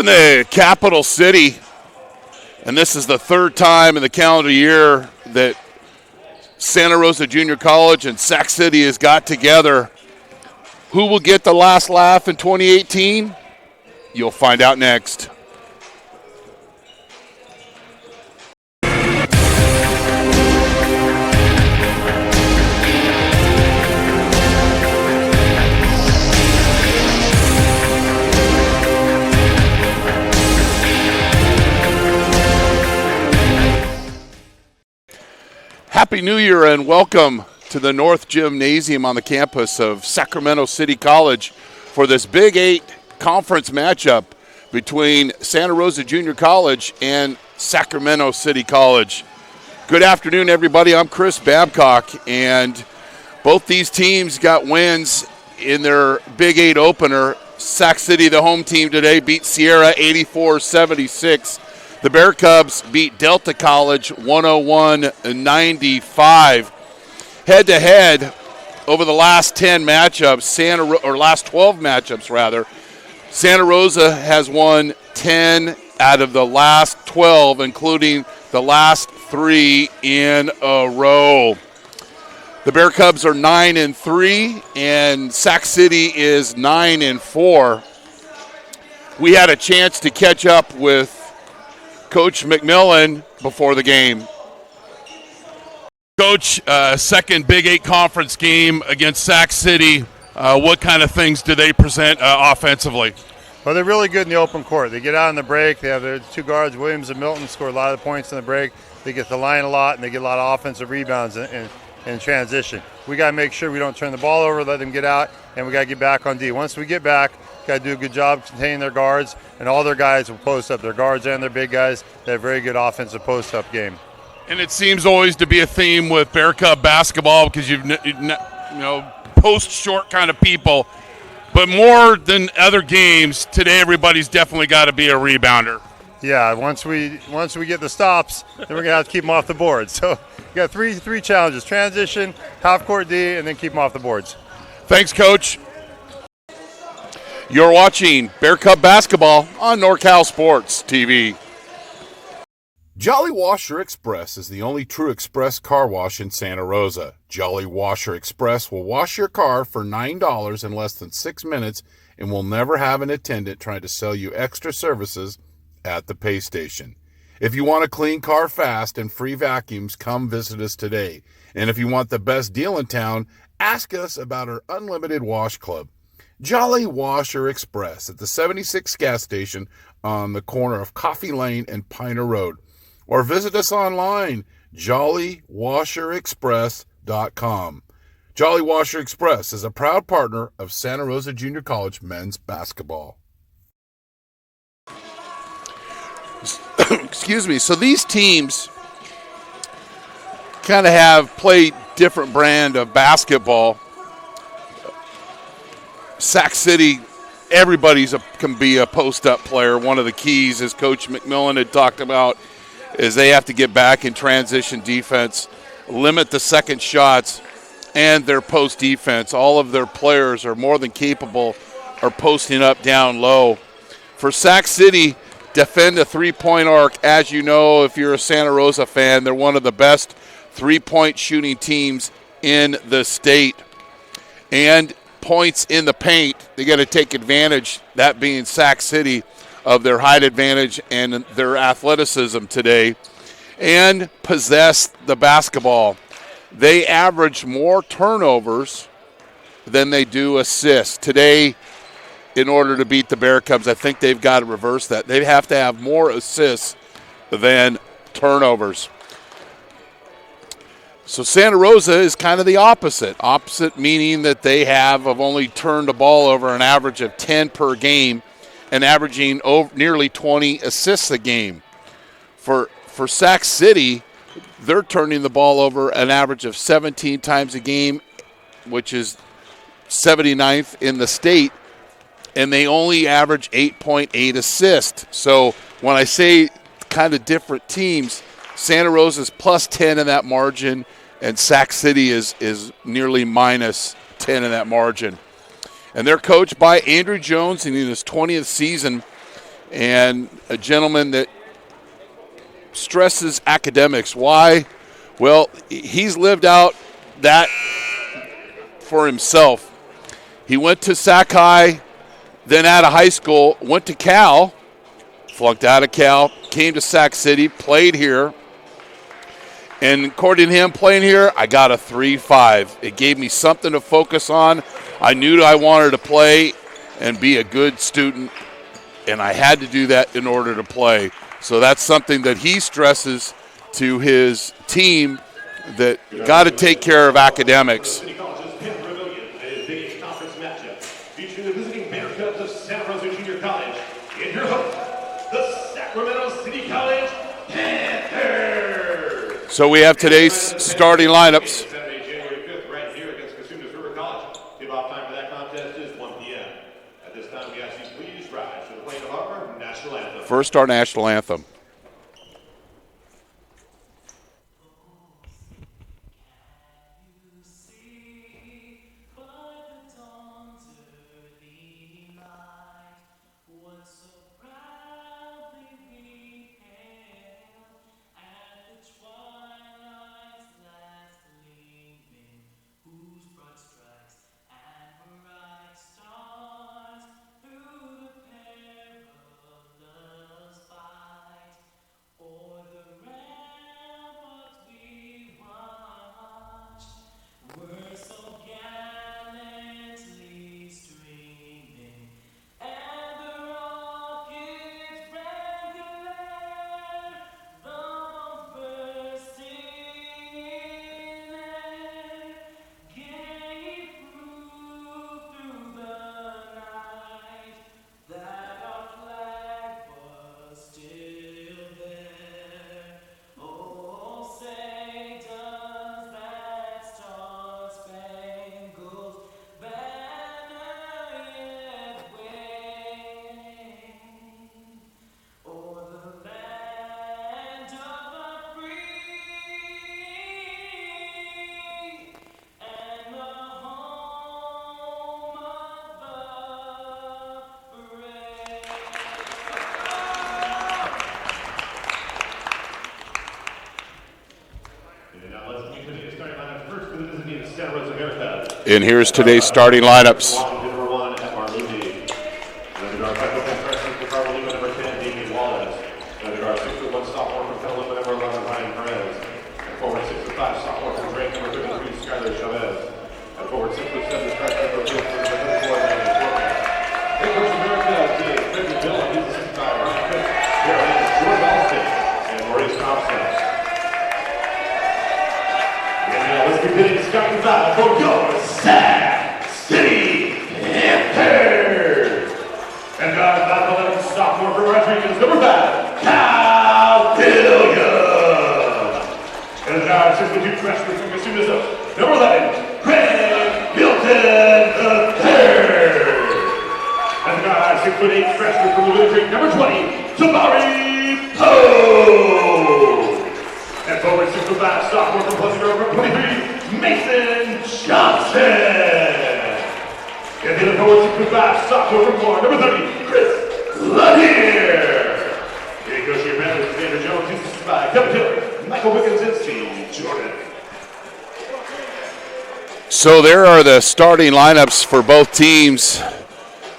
in the capital city, and this is the third time in the calendar year that Santa Rosa Junior College and Sac City has got together. Who will get the last laugh in 2018? You'll find out next. Happy New Year and welcome to the North Gymnasium on the campus of Sacramento City College for this Big 8 conference matchup between Santa Rosa Junior College and Sacramento City College. Good afternoon, everybody. I'm Chris Babcock, and both these teams got wins in their Big 8 opener. Sac City, the home team today, beat Sierra 84-76. The Bear Cubs beat Delta College 101-95. Head-to-head over the last 10 matchups, last 12 matchups rather, Santa Rosa has won 10 out of the last 12, including the last 3 in a row. The Bear Cubs are 9-3, and Sac City is 9-4. We had a chance to catch up with Coach McMillan before the game. Coach, second Big 8 conference game against Sac City. What kind of things do they present offensively? Well, they're really good in the open court. They get out in the break. They have their two guards, Williams and Milton, score a lot of points in the break. They get the line a lot, and they get a lot of offensive rebounds in transition. We got to make sure we don't turn the ball over, let them get out, and we got to get back on D. Once we get back, got to do a good job containing their guards, and all their guys will post up. Their guards and their big guys, they have very good offensive post-up game. And it seems always to be a theme with Bear Cub basketball because you've post-short kind of people. But more than other games, today everybody's definitely got to be a rebounder. Yeah, once we get the stops, then we're going to have to keep them off the board. So you got three challenges: transition, half-court D, and then keep them off the boards. Thanks, Coach. You're watching Bear Cub basketball on NorCal Sports TV. Jolly Washer Express is the only true express car wash in Santa Rosa. Jolly Washer Express will wash your car for $9 in less than 6 minutes and will never have an attendant trying to sell you extra services at the pay station. If you want a clean car fast and free vacuums, come visit us today. And if you want the best deal in town, ask us about our unlimited wash club. Jolly Washer Express at the 76 gas station on the corner of Coffee Lane and Piner Road. Or visit us online, jollywasherexpress.com. Jolly Washer Express is a proud partner of Santa Rosa Junior College men's basketball. Excuse me. So these teams kind of have played different brand of basketball. Sac City, everybody can be a post-up player. One of the keys, as Coach McMillan had talked about, is they have to get back in transition defense, limit the second shots, and their post defense. All of their players are more than capable of posting up down low. For Sac City, defend a three-point arc. As you know, if you're a Santa Rosa fan, they're one of the best three-point shooting teams in the state. And points in the paint, they got to take advantage, that being Sac City, of their height advantage and their athleticism today, and possess the basketball. They average more turnovers than they do assists. Today, in order to beat the Bear Cubs, I think they've got to reverse that. They have to have more assists than turnovers. So Santa Rosa is kind of the opposite. Opposite meaning that they have only turned the ball over an average of 10 per game and averaging nearly 20 assists a game. For Sac City, they're turning the ball over an average of 17 times a game, which is 79th in the state, and they only average 8.8 assists. So when I say kind of different teams, Santa Rosa's plus 10 in that margin, and Sac City is nearly minus 10 in that margin. And they're coached by Andrew Jones in his 20th season and a gentleman that stresses academics. Why? Well, he's lived out that for himself. He went to Sac High, then out of high school, went to Cal, flunked out of Cal, came to Sac City, played here. And according to him, playing here, I got a 3.5. It gave me something to focus on. I knew I wanted to play and be a good student, and I had to do that in order to play. So that's something that he stresses to his team, that got to take care of academics. Featuring the visiting Bear Cubs of Santa Rosa Junior College, and your host, the Sacramento City College Panthers. So we have today's starting lineups. Saturday, January 5th, right here against Cosumnes River College. Tip-off time for that contest is 1 p.m. At this time, we ask you please rise for the playing of our national anthem. First, our national anthem. And here's today's starting lineups. Number 1 at Marlucci. Number 5 freshman for Carmelita, number 10, Damian Wallace. Number 6'1" sophomore from Petaluma, number 11, Ryan Perez. At forward 6'5" sophomore from Drake, number 53, Skylar Chavez. At forward 6'7" freshman from Duke, number 34, Danny Portman. Head coach America is Frederick Dillon. He's the 6'5" Ryan Cook. Here is George Alston and Maurice Thompson. And now let's begin the starting five for your Sac City Panthers. And guard by the 11th sophomore from Rodriguez, number 5, Kyle Williams. And guard 6'2" freshman from Cosumnes, number 11, Craig Milton III. And guard 6'8" freshman from Louis Creek, number 20, Tabari Poe. And forward 6'5" sophomore from Pleasant Grove, number 23, Mason Johnson. And then a forward 6'5" sophomore from Florida, number 30, Chris Lanier. Here goes your manager, Xander Jones, 265, Kevin Taylor, Michael Wiggins, and Steve Jordan. So there are the starting lineups for both teams.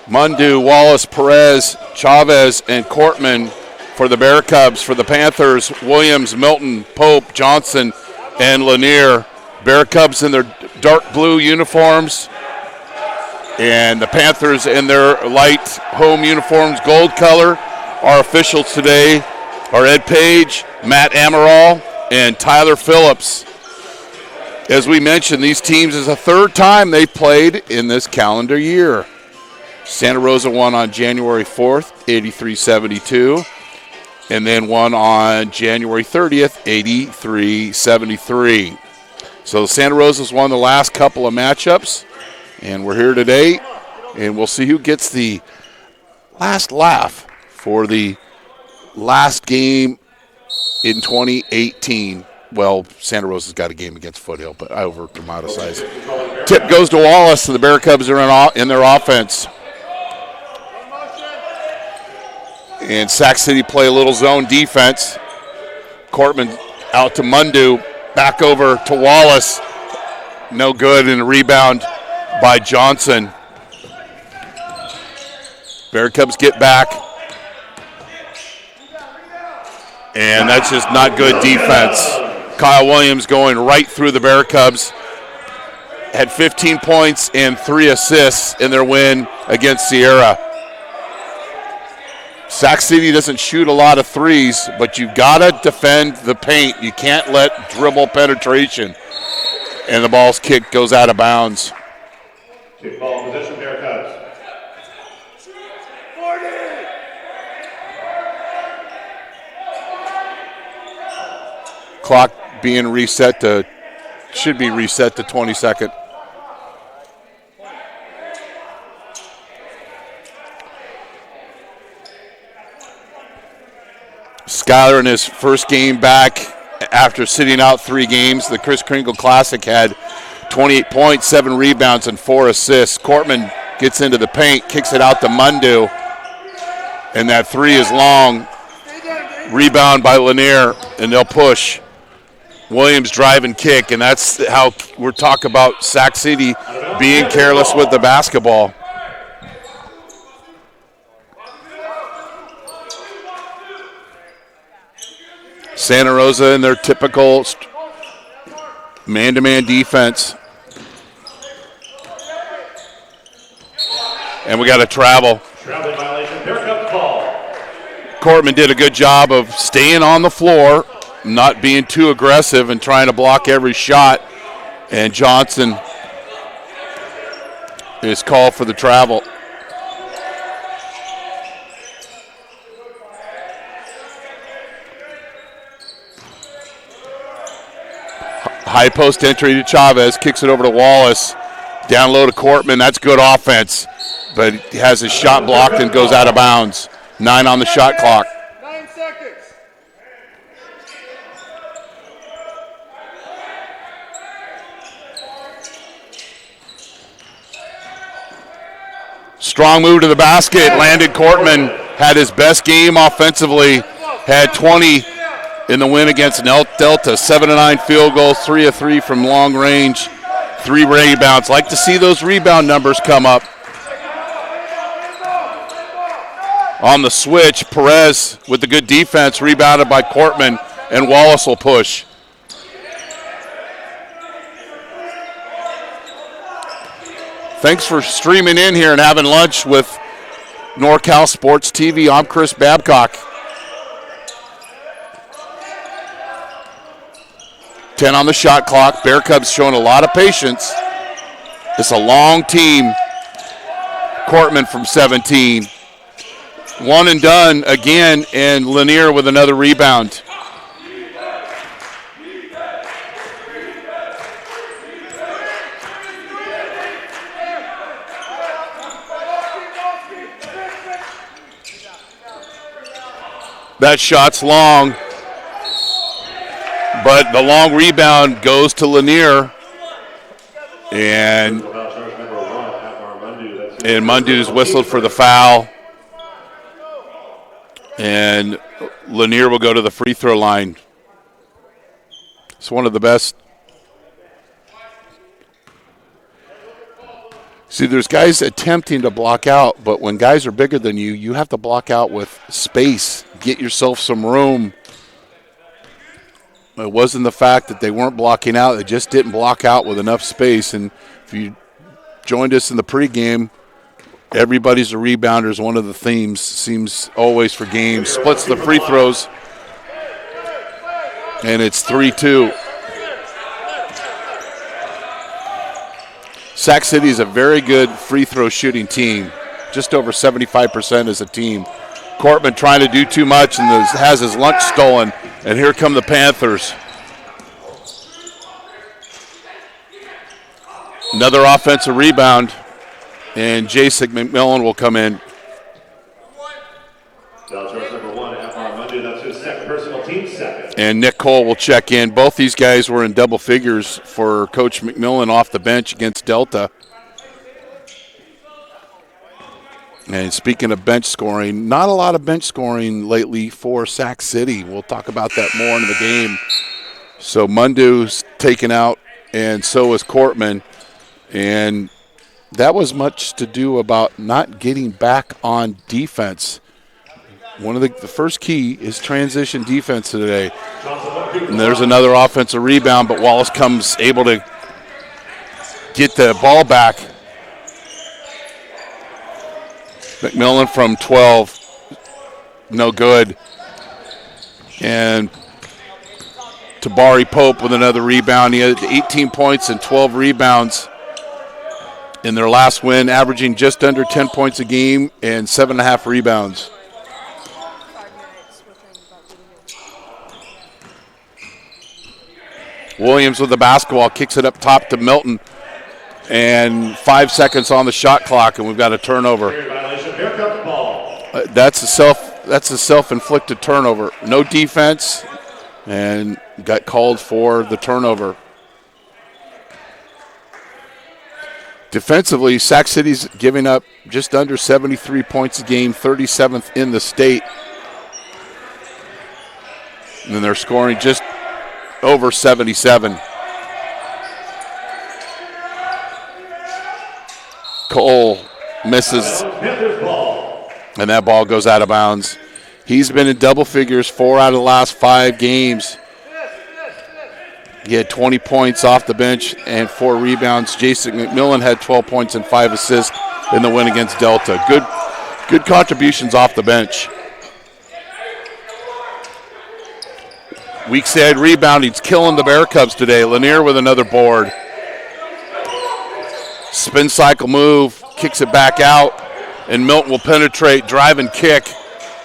Mundu, Wallace, Perez, Chavez, and Cortman for the Bear Cubs. For the Panthers, Williams, Milton, Pope, Johnson, and Lanier. Bear Cubs in their dark blue uniforms, and the Panthers in their light home uniforms, gold color. Our officials today are Ed Page, Matt Amaral, and Tyler Phillips. As we mentioned, these teams is the third time they played in this calendar year. Santa Rosa won on January 4th, 83-72, and then won on January 30th, 83-73. So Santa Rosa's won the last couple of matchups, and we're here today, and we'll see who gets the last laugh for the last game in 2018. Well, Santa Rosa's got a game against Foothill, but I over-dramatized. Tip goes to Wallace, and the Bear Cubs are in their offense. And Sac City play a little zone defense. Cortman out to Mundu, back over to Wallace. No good, and a rebound by Johnson. Bear Cubs get back. And that's just not good defense. Kyle Williams going right through the Bear Cubs. Had 15 points and 3 assists in their win against Sierra. Sac City doesn't shoot a lot of threes, but you've got to defend the paint. You can't let dribble penetration. And the ball's kicked, goes out of bounds. Kick ball possession, Bear Cubs. Clock being reset to, should be reset to 22nd. Skyler in his first game back after sitting out 3 games. The Chris Kringle Classic had 28 points, 7 rebounds, and 4 assists. Cortman gets into the paint, kicks it out to Mundu, and that 3 is long. Rebound by Lanier, and they'll push. Williams drive and kick, and that's how we're talking about Sac City being careless with the basketball. Santa Rosa in their typical man-to-man defense. And we got a travel. Traveling violation, Bear Cubs ball. Cortman did a good job of staying on the floor, not being too aggressive and trying to block every shot. And Johnson is called for the travel. High post entry to Chavez, kicks it over to Wallace. Down low to Cortman, that's good offense. But he has his shot blocked and goes out of bounds. 9 on the shot clock. 9 seconds. Strong move to the basket. Landed Cortman. Had his best game offensively. Had 20 in the win against Delta. 7-9 field goals, 3 of 3 from long range. 3 rebounds. Like to see those rebound numbers come up. On the switch, Perez with the good defense, rebounded by Cortman, and Wallace will push. Thanks for streaming in here and having lunch with NorCal Sports TV. I'm Chris Babcock. 10 on the shot clock. Bear Cubs showing a lot of patience. It's a long team. Cortman from 17. One and done again, and Lanier with another rebound. That shot's long, but the long rebound goes to Lanier, and Mundu's whistled for the foul. And Lanier will go to the free throw line. It's one of the best. See, there's guys attempting to block out, but when guys are bigger than you, you have to block out with space. Get yourself some room. It wasn't the fact that they weren't blocking out. They just didn't block out with enough space. And if you joined us in the pregame, everybody's a rebounder is one of the themes, seems always for games. Splits the free throws, and it's 3-2. Sac City is a very good free throw shooting team, just over 75% as a team. Cortman trying to do too much and has his lunch stolen, and here come the Panthers. Another offensive rebound. And Jason McMillan will come in. And Nick Cole will check in. Both these guys were in double figures for Coach McMillan off the bench against Delta. And speaking of bench scoring, not a lot of bench scoring lately for Sac City. We'll talk about that more in the game. So Mundu's taken out, and so is Cortman. And that was much to do about not getting back on defense. One of the first key is transition defense today. And there's another offensive rebound, but Wallace comes able to get the ball back. McMillan from 12, no good. And Tabari Pope with another rebound. He had 18 points and 12 rebounds in their last win, averaging just under 10 points a game and 7.5 rebounds. Williams with the basketball, kicks it up top to Milton. And 5 seconds on the shot clock, and we've got a turnover. That's a self-inflicted turnover. No defense, and got called for the turnover. Defensively, Sac City's giving up just under 73 points a game, 37th in the state. And then they're scoring just over 77. Cole misses, and that ball goes out of bounds. He's been in double figures 4 out of the last 5 games. He had 20 points off the bench and 4 rebounds. Jason McMillan had 12 points and 5 assists in the win against Delta. Good contributions off the bench. Weak side rebounding's killing the Bear Cubs today. Lanier with another board. Spin cycle move, kicks it back out, and Milton will penetrate, drive and kick.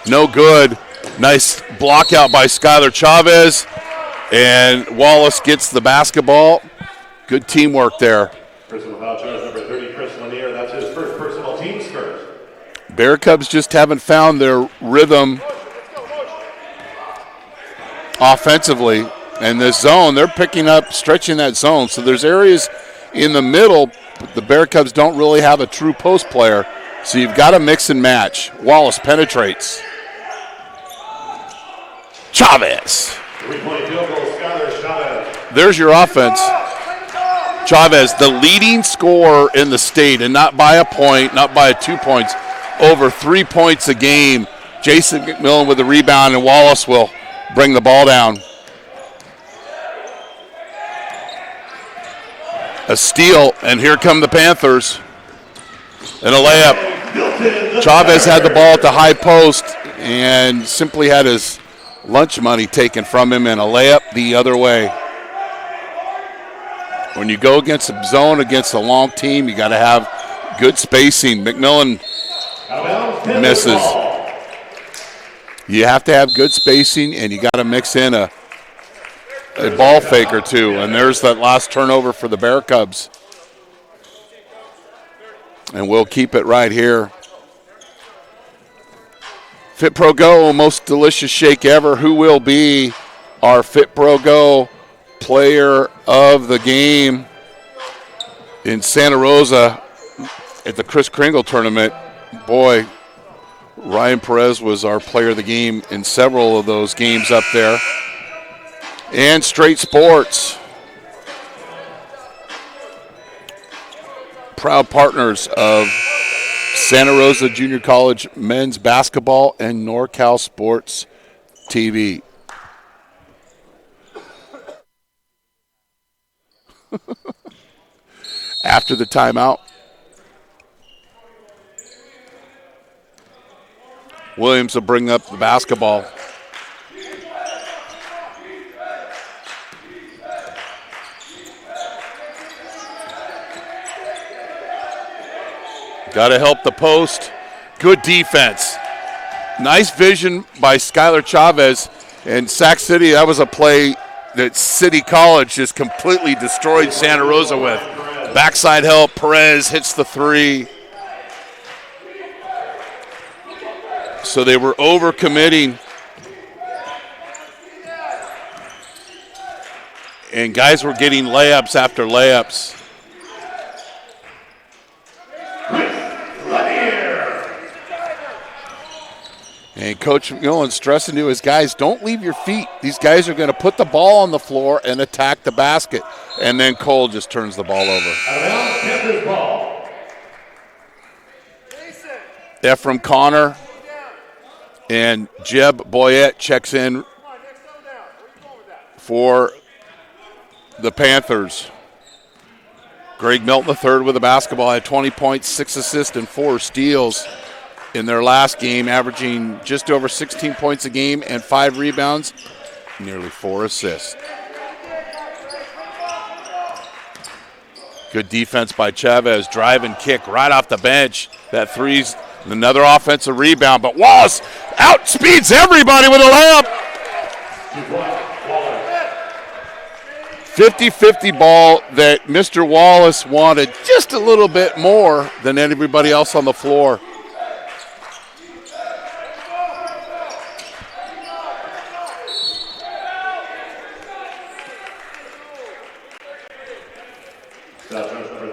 No good. Nice block out by Skylar Chavez, and Wallace gets the basketball. Good teamwork there. Personal foul charge number 30, Chris Lanier. That's his first personal team skirt. Bear Cubs just haven't found their rhythm offensively. And the zone, they're picking up, stretching that zone. So there's areas in the middle. The Bear Cubs don't really have a true post player, so you've got to mix and match. Wallace penetrates. Chavez. 3-point field goal, Skylar Chavez. There's your offense. Chavez, the leading scorer in the state, and not by a point, not by 2 points, over 3 points a game. Jason McMillan with the rebound, and Wallace will bring the ball down. A steal, and here come the Panthers. And a layup. Chavez had the ball at the high post and simply had his lunch money taken from him, and a layup the other way. When you go against a zone, against a long team, you got to have good spacing. McMillan misses. You have to have good spacing, and you got to mix in a ball fake or two, and there's that last turnover for the Bear Cubs. And we'll keep it right here. Fit Pro Go, most delicious shake ever. Who will be our Fit Pro Go player of the game in Santa Rosa at the Chris Kringle tournament? Boy, Ryan Perez was our player of the game in several of those games up there. And Straight Sports, proud partners of Santa Rosa Junior College men's basketball and NorCal Sports TV. After the timeout, Williams will bring up the basketball. Got to help the post. Good defense. Nice vision by Skylar Chavez. And Sac City, that was a play that City College just completely destroyed Santa Rosa with. Backside help, Perez hits the three. So they were overcommitting. And guys were getting layups after layups. And Coach McMillan stressing to his guys, don't leave your feet. These guys are going to put the ball on the floor and attack the basket. And then Cole just turns the ball over. Panthers ball. Ephraim Connor and Jeb Boyette checks in for the Panthers. Greg Milton III with the basketball had 20 points, 6 assists, and 4 steals in their last game, averaging just over 16 points a game and 5 rebounds, nearly 4 assists. Good defense by Chavez, drive and kick right off the bench. That three's another offensive rebound, but Wallace outspeeds everybody with a layup. 50-50 ball that Mr. Wallace wanted just a little bit more than everybody else on the floor.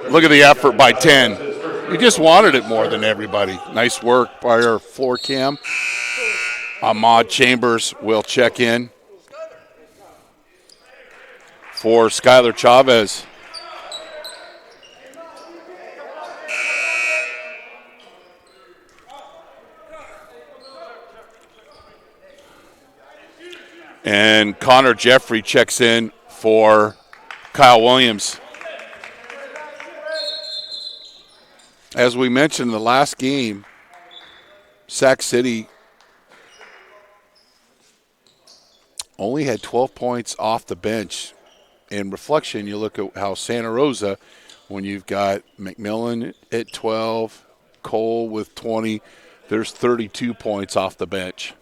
Look at the effort by 10. He just wanted it more than everybody. Nice work by our floor cam. Ahmad Chambers will check in for Skylar Chavez. And Connor Jeffrey checks in for Kyle Williams. As we mentioned in the last game, Sac City only had 12 points off the bench. In reflection, you look at how Santa Rosa, when you've got McMillan at 12, Cole with 20, there's 32 points off the bench.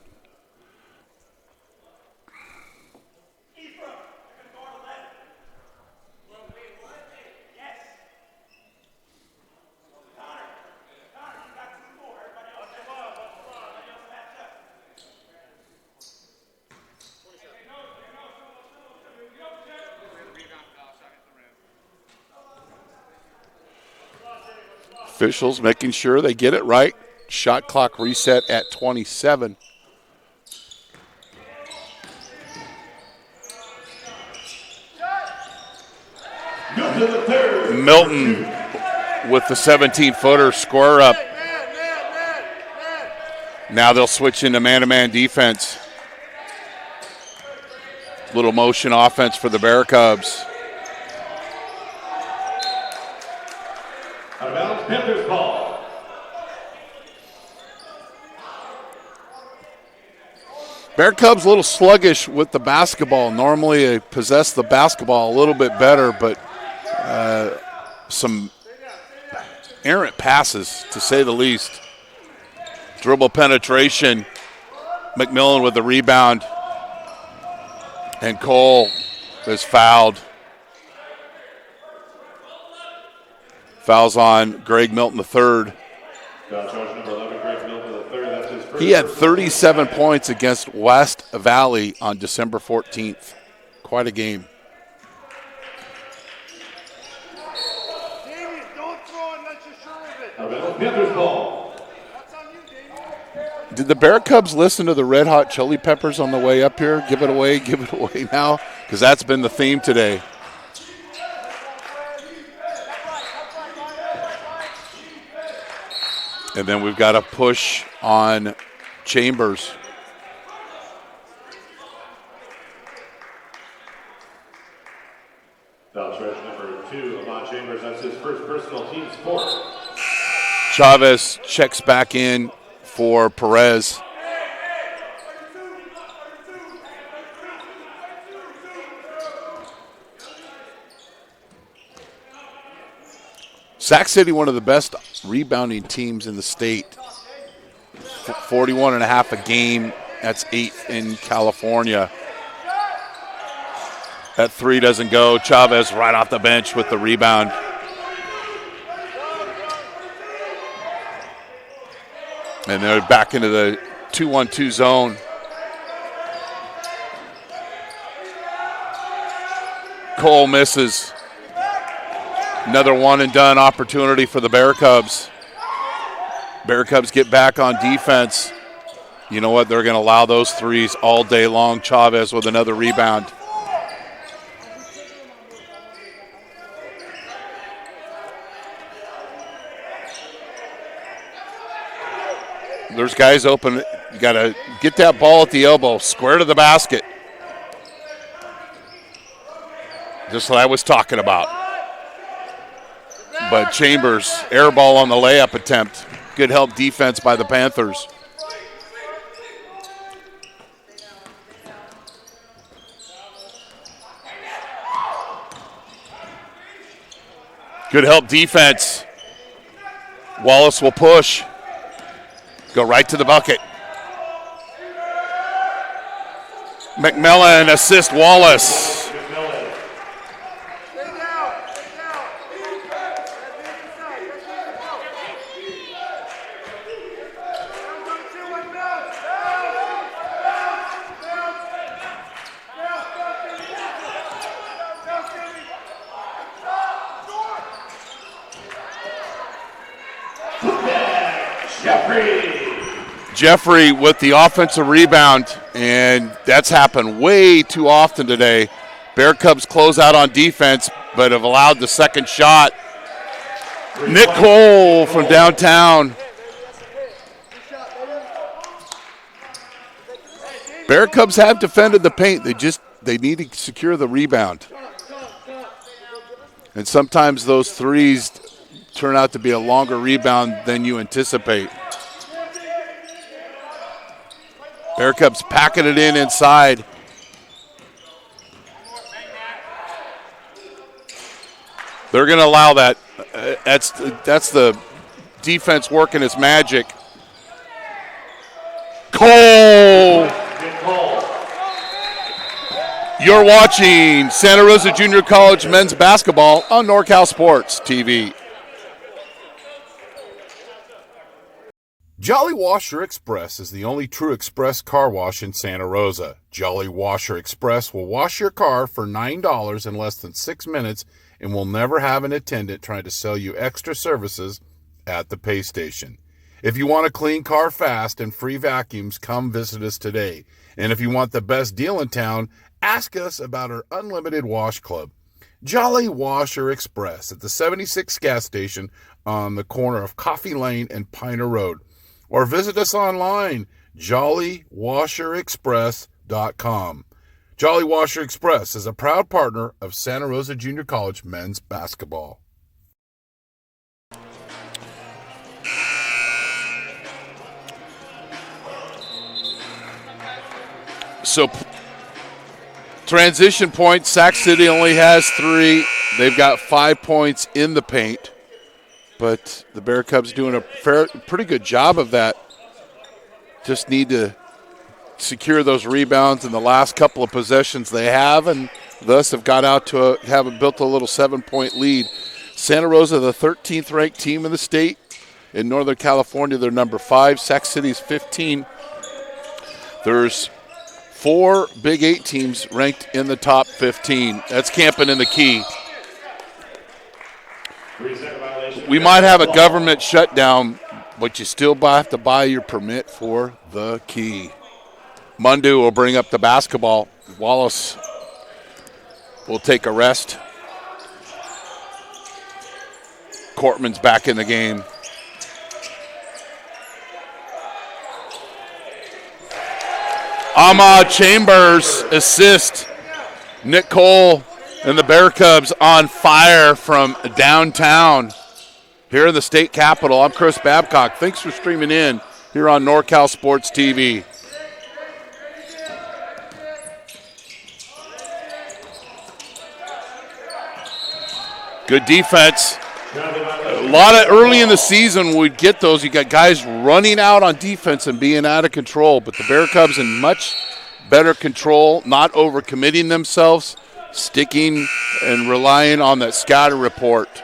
Officials making sure they get it right. Shot clock reset at 27. Milton with the 17-footer, square up. Now they'll switch into man-to-man defense. Little motion offense for the Bear Cubs. Panthers ball. Bear Cubs a little sluggish with the basketball. Normally they possess the basketball a little bit better, but some errant passes, to say the least. Dribble penetration. McMillan with the rebound. And Cole is fouled. Fouls on Greg Milton III. He had 37 points against West Valley on December 14th. Quite a game. Did the Bear Cubs listen to the Red Hot Chili Peppers on the way up here? Give it away now, because that's been the theme today. And then we've got a push on Chambers. Foul charge number 2, Ahmad Chambers. That's his first personal team sport. Chavez checks back in for Perez. Sac City, one of the best rebounding teams in the state. 41.5 a game. That's 8th in California. That three doesn't go. Chavez right off the bench with the rebound. And they're back into the 2-1-2 zone. Cole misses. Another one-and-done opportunity for the Bear Cubs. Bear Cubs get back on defense. you know what? They're going to allow those threes all day long. Chavez with another rebound. There's guys open. You got to get that ball at the elbow, square to the basket. Just what I was talking about. But Chambers, air ball on the layup attempt. Good help defense by the Panthers. Good help defense. Wallace will push. Go right to the bucket. McMillan assist Wallace. Jeffrey with the offensive rebound, and that's happened way too often today. Bear Cubs close out on defense, but have allowed the second shot. Nick Cole from downtown. Bear Cubs have defended the paint. They need to secure the rebound. And sometimes those threes turn out to be a longer rebound than you anticipate. Bear Cubs packing it in inside. They're going to allow that. That's the defense working its magic. Cole! You're watching Santa Rosa Junior College men's basketball on NorCal Sports TV. Jolly Washer Express is the only true express car wash in Santa Rosa. Jolly Washer Express will wash your car for $9 in less than 6 minutes and will never have an attendant trying to sell you extra services at the pay station. If you want a clean car fast and free vacuums, come visit us today. And if you want the best deal in town, ask us about our unlimited wash club. Jolly Washer Express at the 76 gas station on the corner of Coffee Lane and Piner Road. Or visit us online, jollywasherexpress.com. Jolly Washer Express is a proud partner of Santa Rosa Junior College men's basketball. So, transition point, Sac City only has 3. They've got 5 points in the paint. But the Bear Cubs doing a pretty good job of that. Just need to secure those rebounds in the last couple of possessions they have, and thus have got out to built a little 7-point lead. Santa Rosa, the 13th ranked team in the state. In Northern California, they're number 5. Sac City's 15. There's 4 Big 8 teams ranked in the top 15. That's camping in the key. We might have a government shutdown, but you still have to buy your permit for the key. Mundu will bring up the basketball. Wallace will take a rest. Cortman's back in the game. Ahmad Chambers assist. Nick Cole and the Bear Cubs on fire from downtown here in the state capitol. I'm Chris Babcock. Thanks for streaming in here on NorCal Sports TV. Good defense. A lot of early in the season we'd get those. You got guys running out on defense and being out of control, but the Bear Cubs in much better control, not overcommitting themselves, sticking and relying on that scatter report.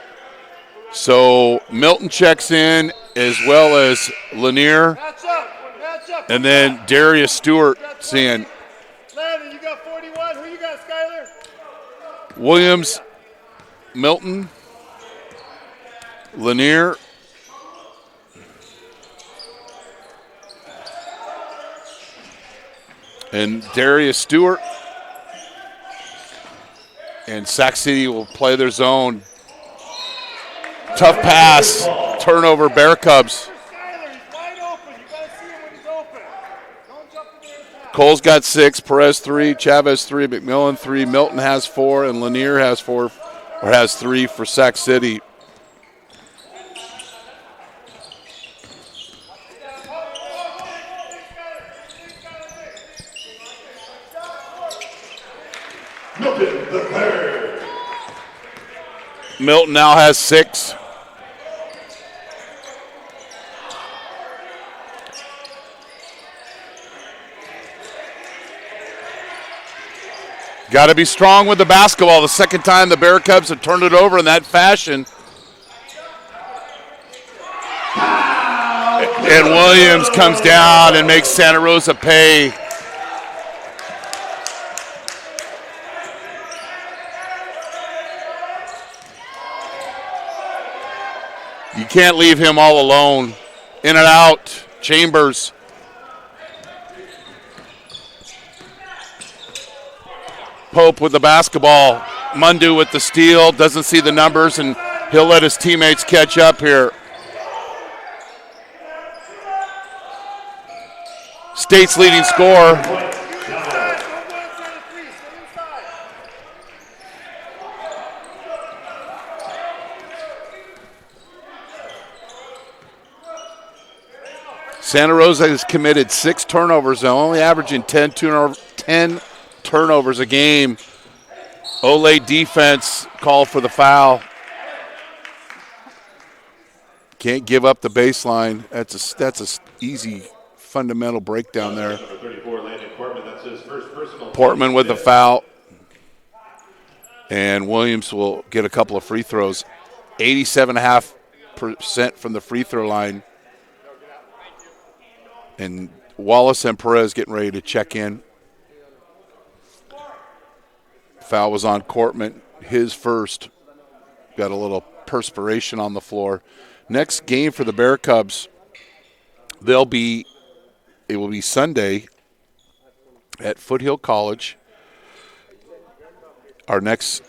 So Milton checks in as well as Lanier. And then Darius Stewart's in. Landon, you got 41. Who you got, Skyler? Williams, Milton, Lanier. And Darius Stewart. And Sac City will play their zone. Tough pass. Turnover, Bear Cubs. Cole's got 6, Perez 3, Chavez 3, McMillan 3, Milton has 4, and Lanier has 4, or has 3 for Sac City. Milton now has 6. Got to be strong with the basketball. The second time the Bear Cubs have turned it over in that fashion. And Williams comes down and makes Santa Rosa pay. You can't leave him all alone. In and out, Chambers. Pope with the basketball. Mundu with the steal. Doesn't see the numbers, and he'll let his teammates catch up here. State's leading scorer. Santa Rosa has committed 6 turnovers, now only averaging 10 turnovers a game. Ole defense called for the foul. Can't give up the baseline. That's a easy fundamental breakdown there. Portman with the foul. And Williams will get a couple of free throws. 87.5% from the free throw line. And Wallace and Perez getting ready to check in. Foul was on Cortman, his first. Got a little perspiration on the floor. Next game for the Bear Cubs, it will be Sunday at Foothill College. Our next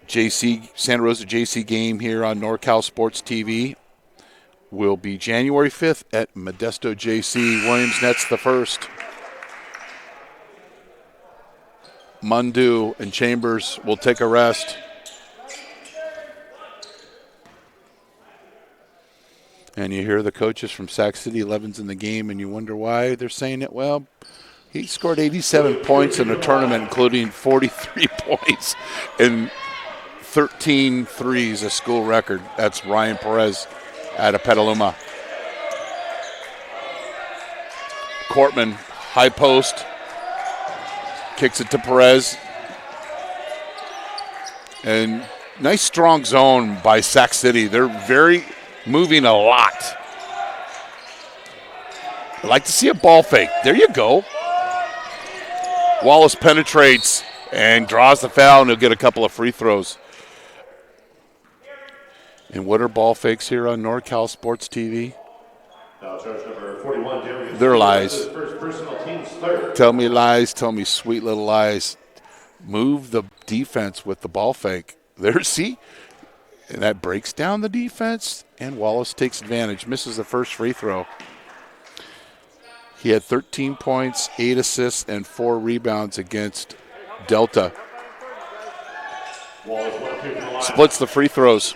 Santa Rosa JC game here on NorCal Sports TV will be January 5th at Modesto JC. Williams nets the first. Mundu and Chambers will take a rest. And you hear the coaches from Sac City, 11's in the game, and you wonder why they're saying it. Well, he scored 87 points in a tournament, including 43 points and 13 threes, a school record. That's Ryan Perez out of Petaluma. Cortman, high post, kicks it to Perez. And nice strong zone by Sac City. They're moving a lot. I'd like to see a ball fake. There you go. Wallace penetrates and draws the foul, and he'll get a couple of free throws. And what are ball fakes here on NorCal Sports TV? They're lies. Tell me lies. Tell me sweet little lies. Move the defense with the ball fake. There, see? And that breaks down the defense, and Wallace takes advantage. Misses the first free throw. He had 13 points, 8 assists, and 4 rebounds against Delta. Splits the free throws.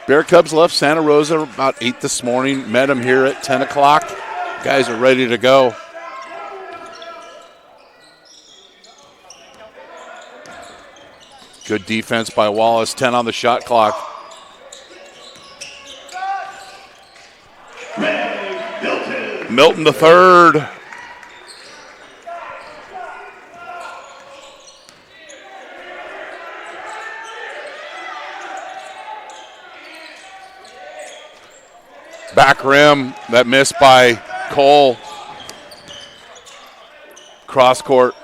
Bear Cubs left Santa Rosa about 8 this morning. Met them here at 10 o'clock. Guys are ready to go. Good defense by Wallace. 10 on the shot clock. Milton the third. Back rim, that miss by Cole. Cross court.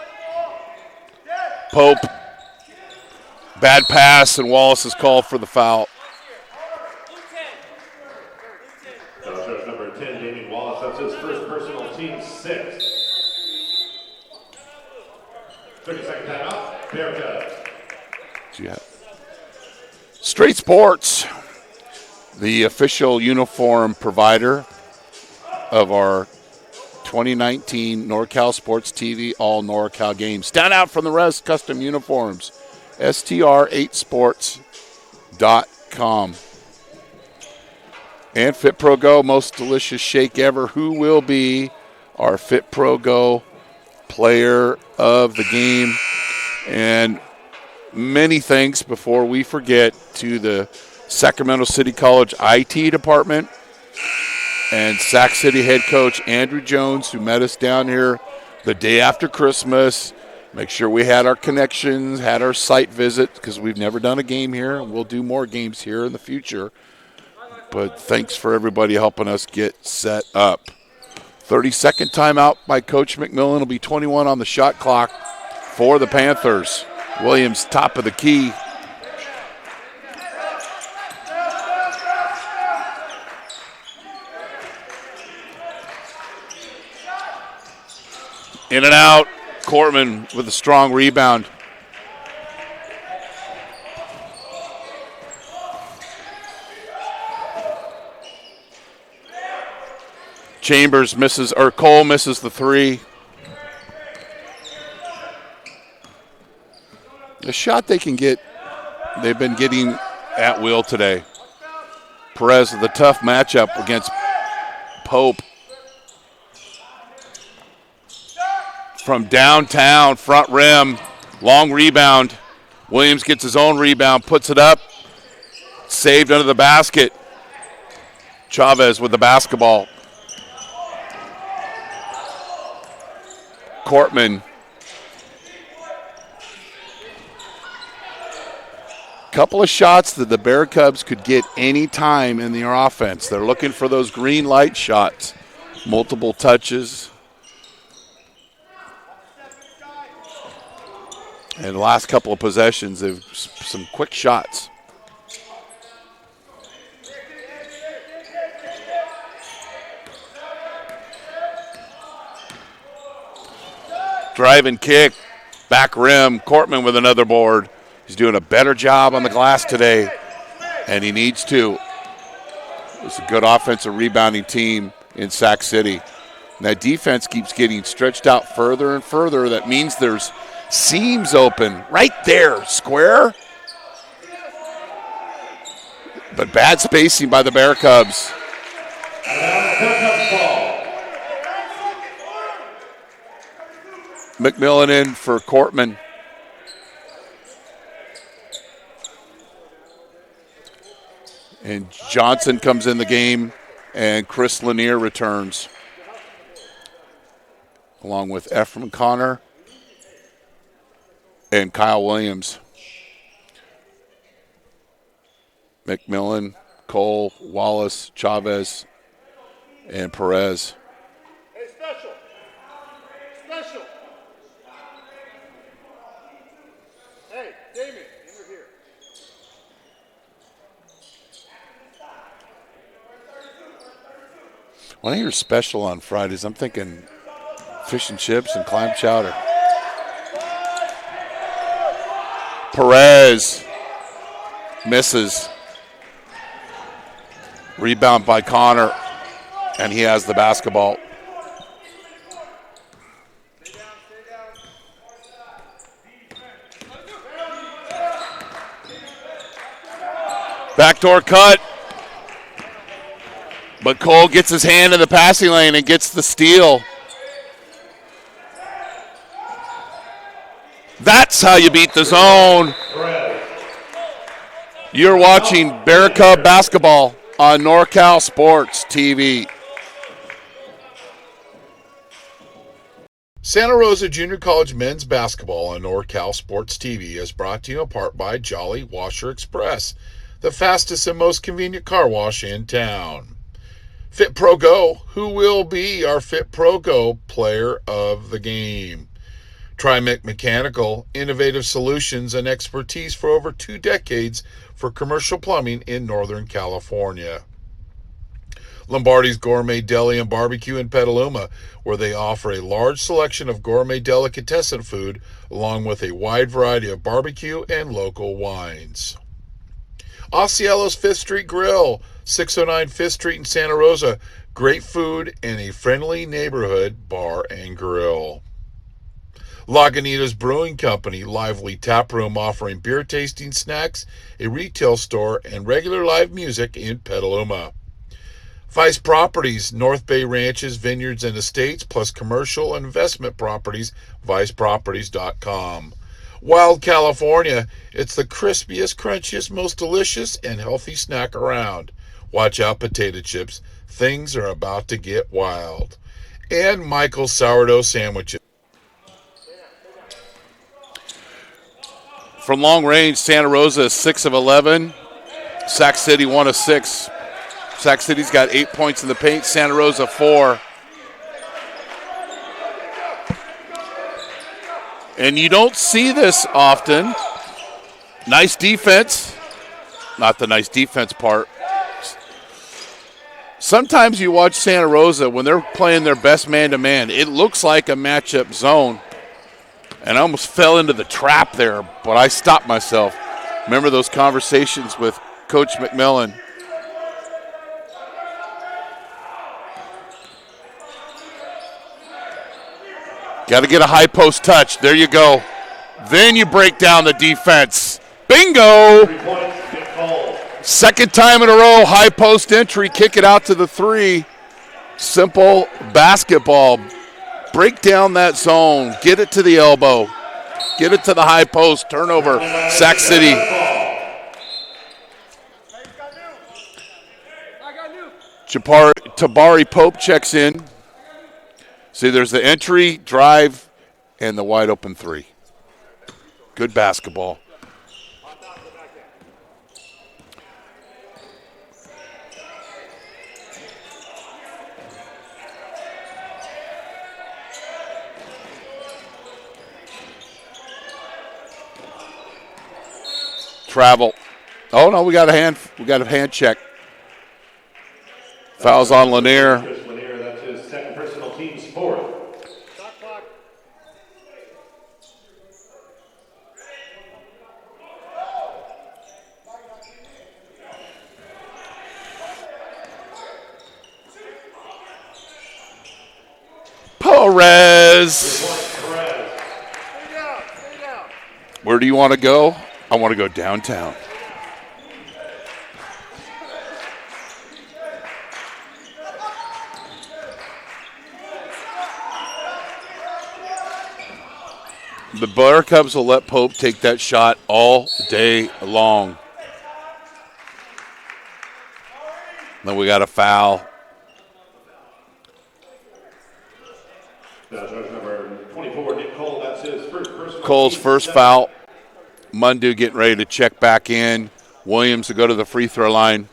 Pope Bad pass, and Wallace is called for the foul. Number 10, Damien Wallace. That's his first personal, team 6. 30-second timeout. Bearcats. Straight Sports, the official uniform provider of our 2019 NorCal Sports TV All NorCal games. Stand out from the rest, custom uniforms. str8sports.com. And Fit Pro Go, most delicious shake ever. Who will be our Fit Pro Go player of the game? And many thanks before we forget to the Sacramento City College IT department and Sac City head coach Andrew Jones, who met us down here the day after Christmas. Make sure we had our connections, had our site visit, because we've never done a game here, and we'll do more games here in the future. But thanks for everybody helping us get set up. 30-second timeout by Coach McMillan. Will be 21 on the shot clock for the Panthers. Williams, top of the key. In and out. Cortman with a strong rebound. Cole misses the three. The shot they can get, they've been getting at will today. Perez with a tough matchup against Pope. From downtown, front rim, long rebound. Williams gets his own rebound, puts it up, saved under the basket. Chavez with the basketball. Cortman. Couple of shots that the Bear Cubs could get any time in their offense. They're looking for those green light shots. Multiple touches. And the last couple of possessions, they've some quick shots. Drive and kick, back rim. Cortman with another board. He's doing a better job on the glass today, and he needs to. It's a good offensive rebounding team in Sac City. And that defense keeps getting stretched out further and further. That means there's seams open right there, square. But bad spacing by the Bear Cubs. McMillan in for Cortman. And Johnson comes in the game, and Chris Lanier returns, along with Ephraim Connor and Kyle Williams. McMillan, Cole, Wallace, Chavez, and Perez. Hey, special. Hey, Damien, over here. When I hear special on Fridays, I'm thinking fish and chips and clam chowder. Perez misses. Rebound by Connor, and he has the basketball. Backdoor cut. But Cole gets his hand in the passing lane and gets the steal. That's how you beat the zone. You're watching Bear Cub basketball on NorCal Sports TV. Santa Rosa Junior College men's basketball on NorCal Sports TV is brought to you in part by Jolly Washer Express, the fastest and most convenient car wash in town. Fit Pro Go, who will be our Fit Pro Go player of the game? Trimec Mechanical, innovative solutions and expertise for over 2 decades for commercial plumbing in Northern California. Lombardi's Gourmet Deli and Barbecue in Petaluma, where they offer a large selection of gourmet delicatessen food along with a wide variety of barbecue and local wines. Osceola's 5th Street Grill, 609 5th Street in Santa Rosa. Great food and a friendly neighborhood bar and grill. Lagunitas Brewing Company, lively tap room offering beer tasting snacks, a retail store, and regular live music in Petaluma. Vice Properties, North Bay Ranches, Vineyards, and Estates, plus commercial and investment properties, viceproperties.com. Wild California, it's the crispiest, crunchiest, most delicious, and healthy snack around. Watch out, potato chips. Things are about to get wild. And Michael's Sourdough Sandwiches. From long range, Santa Rosa is 6 of 11. Sac City 1 of 6. Sac City's got 8 points in the paint. Santa Rosa 4. And you don't see this often. Nice defense. Not the nice defense part. Sometimes you watch Santa Rosa when they're playing their best man-to-man. It looks like a matchup zone. And I almost fell into the trap there, but I stopped myself. Remember those conversations with Coach McMillan. Got to get a high post touch. There you go. Then you break down the defense. Bingo! 3 points, good call. Second time in a row, high post entry, kick it out to the 3. Simple basketball. Break down that zone. Get it to the elbow. Get it to the high post. Turnover. Sac City. Tabari Pope checks in. See, there's the entry, drive, and the wide open 3. Good basketball. Travel. Oh no, we got a hand check. Fouls on Lanier. That's his second personal, team's 4th. Perez. Where do you want to go? I want to go downtown. The Bear Cubs will let Pope take that shot all day long. Then we got a foul. Judge number 24, Nick Cole, that's his first personal. Cole's first foul. Mundu getting ready to check back in. Williams to go to the free throw line.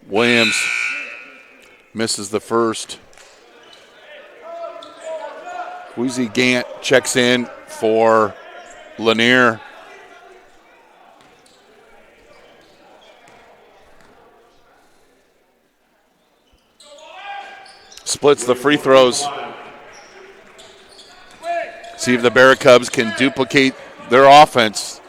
Williams misses the first. Wheezy Gant checks in for Lanier. Splits the free throws. See if the Bear Cubs can duplicate their offense.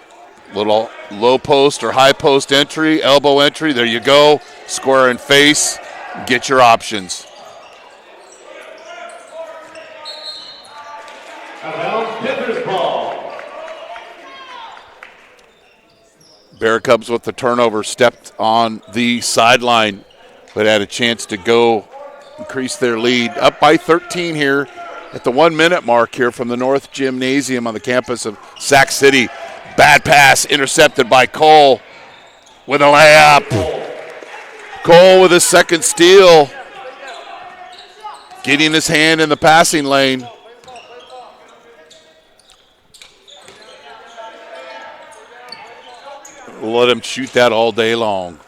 Little low post or high post entry, elbow entry. There you go. Square and face. Get your options. Panthers ball. Bear Cubs with the turnover stepped on the sideline, but had a chance to go increase their lead. Up by 13 here at the 1 minute mark here from the North Gymnasium on the campus of Sac City. Bad pass intercepted by Cole with a layup. Cole with his second steal. Getting his hand in the passing lane. We'll let him shoot that all day long.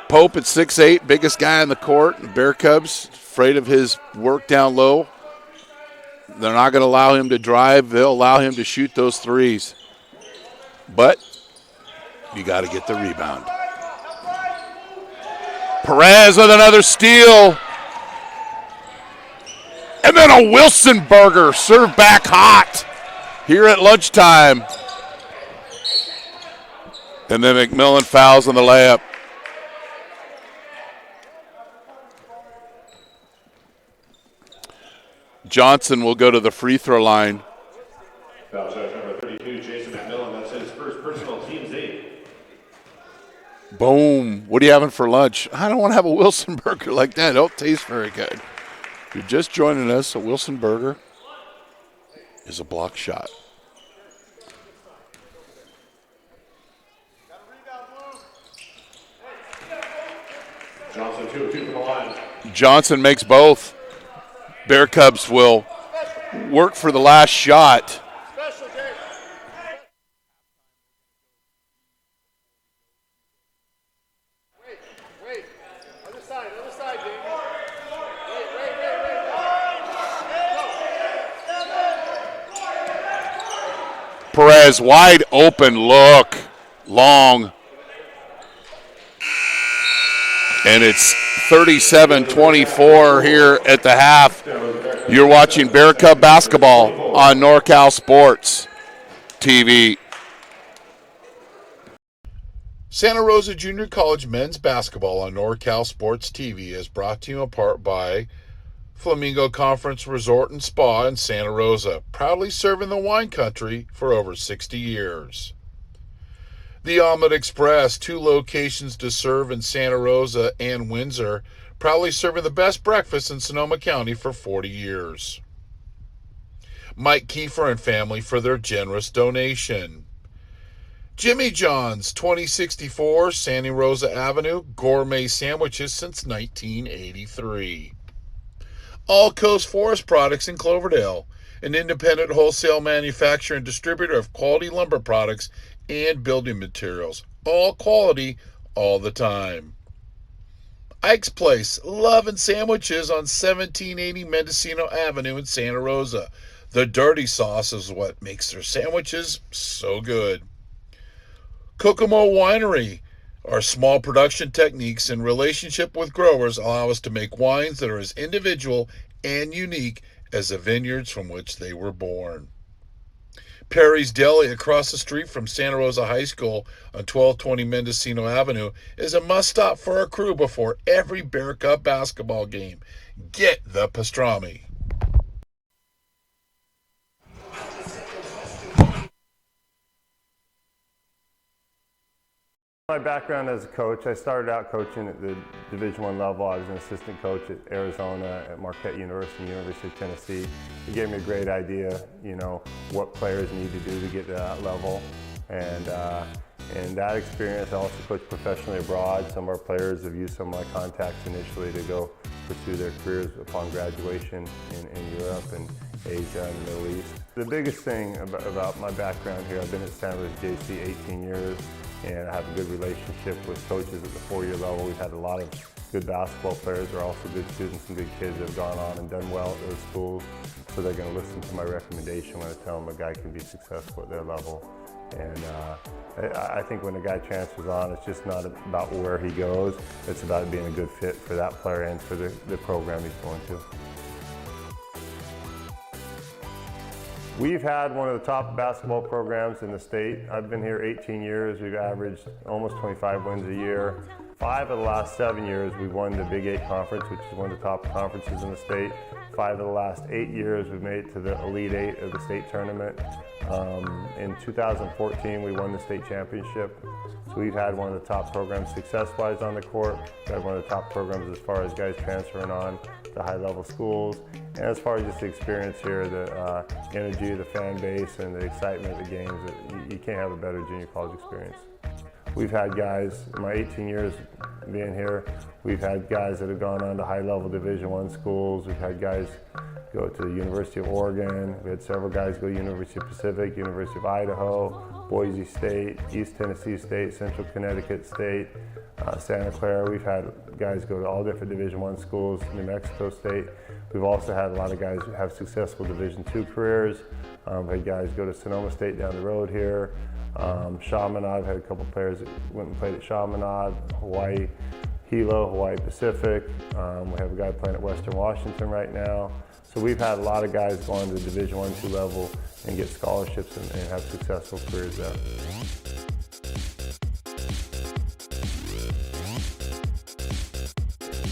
Pope at 6'8", biggest guy in the court. Bear Cubs afraid of his work down low. They're not going to allow him to drive. They'll allow him to shoot those threes. But you got to get the rebound. Perez with another steal. And then a Wilson burger served back hot here at lunchtime. And then McMillan fouls on the layup. Johnson will go to the free throw line. Foul charge number 32, Jason McMillan. That's his first personal, team's 8. Boom. What are you having for lunch? I don't want to have a Wilson burger like that. It don't taste very good. If you're just joining us, a Wilson burger is a block shot. Johnson 2 of 2 from the line. Johnson makes both. Bear Cubs will work for the last shot. Wait. Other side, Jamie. Wait. Perez wide open look. Long. And it's 37-24 here at the half. You're watching Bear Cub basketball on NorCal Sports TV. Santa Rosa Junior College men's basketball on NorCal Sports TV is brought to you in part by Flamingo Conference Resort and Spa in Santa Rosa, proudly serving the wine country for over 60 years. The Omelet Express, 2 locations to serve in Santa Rosa and Windsor, proudly serving the best breakfast in Sonoma County for 40 years. Mike Kiefer and family for their generous donation. Jimmy John's, 2064 Santa Rosa Avenue, gourmet sandwiches since 1983. All Coast Forest Products in Cloverdale, an independent wholesale manufacturer and distributor of quality lumber products and building materials. All quality, all the time. Ike's Place, love and sandwiches on 1780 Mendocino Avenue in Santa Rosa. The dirty sauce is what makes their sandwiches so good. Kokomo Winery. Our small production techniques and relationship with growers allow us to make wines that are as individual and unique as the vineyards from which they were born. Perry's Deli across the street from Santa Rosa High School on 1220 Mendocino Avenue is a must-stop for our crew before every Bear Cup basketball game. Get the pastrami. My background as a coach, I started out coaching at the Division I level. I was an assistant coach at Arizona, at Marquette University, University of Tennessee. It gave me a great idea, what players need to do to get to that level. And that experience, I also coached professionally abroad. Some of our players have used some of my contacts initially to go pursue their careers upon graduation in Europe and Asia and the Middle East. The biggest thing about my background here, I've been at Santa Rosa JC 18 years. And I have a good relationship with coaches at the 4-year level. We've had a lot of good basketball players. They're also good students and good kids that have gone on and done well at those schools. So they're going to listen to my recommendation when I tell them a guy can be successful at their level. And I think when a guy transfers on, it's just not about where he goes. It's about being a good fit for that player and for the program he's going to. We've had one of the top basketball programs in the state. I've been here 18 years. We've averaged almost 25 wins a year. 5 of the last 7 years, we've won the Big 8 Conference, which is one of the top conferences in the state. 5 of the last 8 years, we've made it to the Elite 8 of the state tournament. In 2014, we won the state championship. So we've had one of the top programs success-wise on the court. We've had one of the top programs as far as guys transferring on to high-level schools. And as far as just the experience here, the energy, the fan base, and the excitement of the games, you can't have a better junior college experience. We've had guys, in my 18 years being here, we've had guys that have gone on to high-level Division I schools. We've had guys go to the University of Oregon. We had several guys go to University of Pacific, University of Idaho, Boise State, East Tennessee State, Central Connecticut State, Santa Clara. We've had guys go to all different Division I schools, New Mexico State. We've also had a lot of guys who have successful Division II careers. We've had guys go to Sonoma State down the road here. Chaminade, I've had a couple players that went and played at Chaminade, Hawaii Hilo, Hawaii Pacific. We have a guy playing at Western Washington right now. So we've had a lot of guys go on to the Division I, II level and get scholarships and have successful careers there.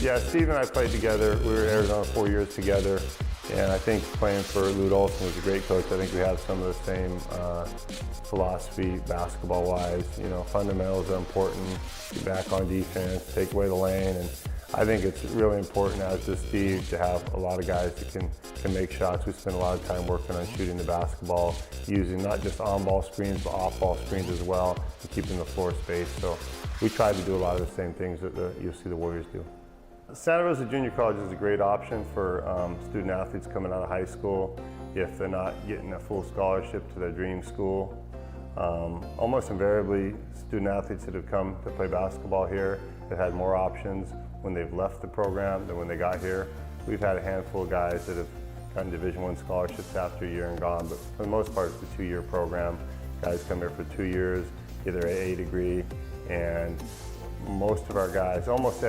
Yeah, Steve and I played together. We were at Arizona 4 years together, and I think playing for Lute Olson was a great coach. I think we have some of the same philosophy basketball-wise. You know, fundamentals are important. Get back on defense, take away the lane, and I think it's really important, as does Steve, to have a lot of guys that can make shots. We spend a lot of time working on shooting the basketball, using not just on-ball screens, but off-ball screens as well, and keeping the floor spaced. So we try to do a lot of the same things that you'll see the Warriors do. Santa Rosa Junior College is a great option for student athletes coming out of high school if they're not getting a full scholarship to their dream school. Almost invariably, student athletes that have come to play basketball here have had more options when they've left the program than when they got here. We've had a handful of guys that have gotten Division I scholarships after a year and gone, but for the most part, it's a 2-year program. Guys come here for 2 years, get their AA degree, and most of our guys, almost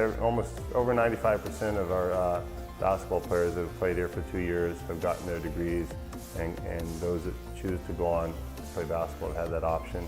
over 95% of our basketball players that have played here for 2 years have gotten their degrees, and those that choose to go on to play basketball have had that option.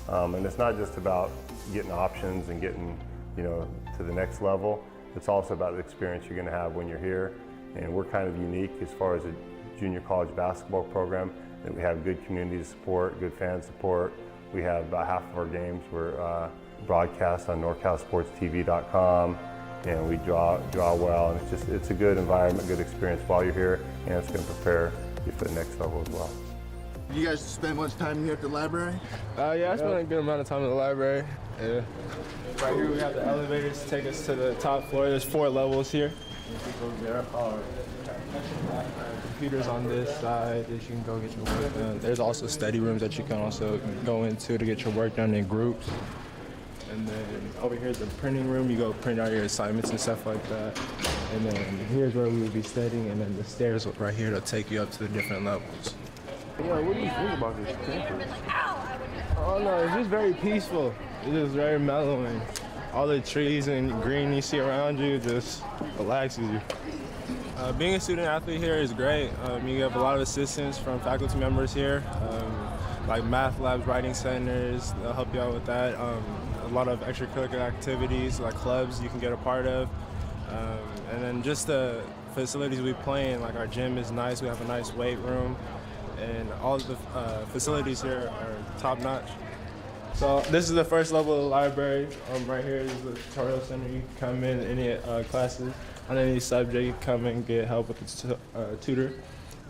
And it's not just about getting options and getting, you know, to the next level. It's also about the experience you're going to have when you're here. And we're kind of unique as far as a junior college basketball program, that we have good community support, good fan support. We have about half of our games were broadcast on NorCal SportsTV.com, and we draw well, and it's a good environment, good experience while you're here, and it's going to prepare you for the next level as well. You guys spend much time here at the library? Yeah, I spent a good amount of time in the library. Yeah. Right here we have the elevators to take us to the top floor. There's 4 levels here. Computers on this side that you can go get your work done. There's also study rooms that you can also go into to get your work done in groups. And then over here is the printing room. You go print out your assignments and stuff like that. And then here's where we would be studying, and then the stairs right here to take you up to the different levels. Yeah, what do you think about this campus? Oh no, it's just very peaceful. It's just very mellowing. All the trees and green you see around you just relaxes you. Being a student athlete here is great. You have a lot of assistance from faculty members here, like math labs, writing centers. They'll help you out with that. A lot of extracurricular activities like clubs you can get a part of. And then just the facilities we play in, like our gym is nice. We have a nice weight room, and all of the facilities here are top notch. So this is the first level of the library. Right here is the tutorial center. You can come in any classes on any subject. You can come and get help with the tutor.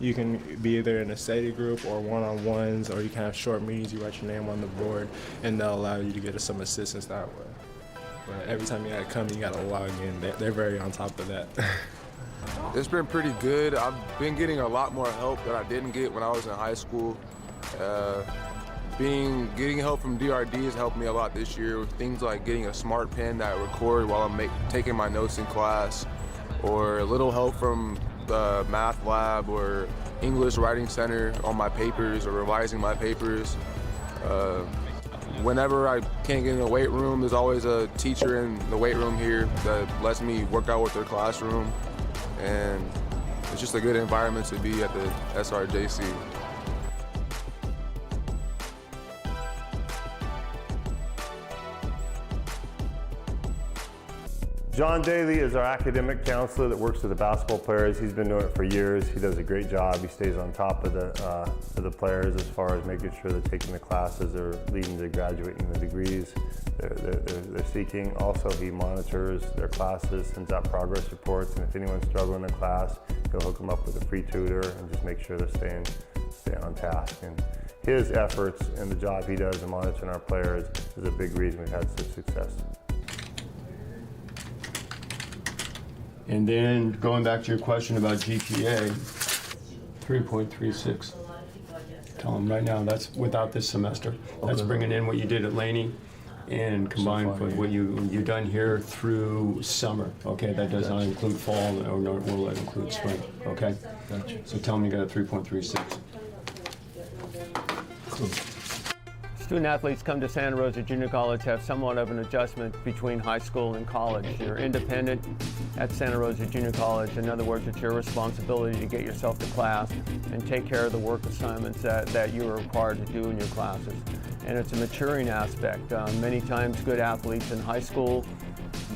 You can be either in a study group or one-on-ones, or you can have short meetings. You write your name on the board, and they'll allow you to get some assistance that way. But every time you gotta come, you gotta log in. They're very on top of that. It's been pretty good. I've been getting a lot more help that I didn't get when I was in high school. Getting help from DRD has helped me a lot this year. Things like getting a smart pen that I record while I'm taking my notes in class, or a little help from the math lab or English writing center on my papers or revising my papers. Whenever I can't get in the weight room, there's always a teacher in the weight room here that lets me work out with their classroom, and it's just a good environment to be at the SRJC. John Daly is our academic counselor that works with the basketball players. He's been doing it for years. He does a great job. He stays on top of the players as far as making sure they're taking the classes or leading to graduating the degrees they're seeking. Also, he monitors their classes, sends out progress reports, and if anyone's struggling in class, he'll hook them up with a free tutor and just make sure they're staying on task. And his efforts and the job he does in monitoring our players is a big reason we've had such success. And then going back to your question about GPA, 3.36. Tell them right now that's without this semester. That's bringing in what you did at Laney and combined with what you've done here through summer. Okay, that does not include fall, or nor will that include spring. Okay? Gotcha. So tell them you got a 3.36. Cool. Student athletes come to Santa Rosa Junior College have somewhat of an adjustment between high school and college. You're independent at Santa Rosa Junior College. In other words, it's your responsibility to get yourself to class and take care of the work assignments that you are required to do in your classes. And it's a maturing aspect. Many times good athletes in high school,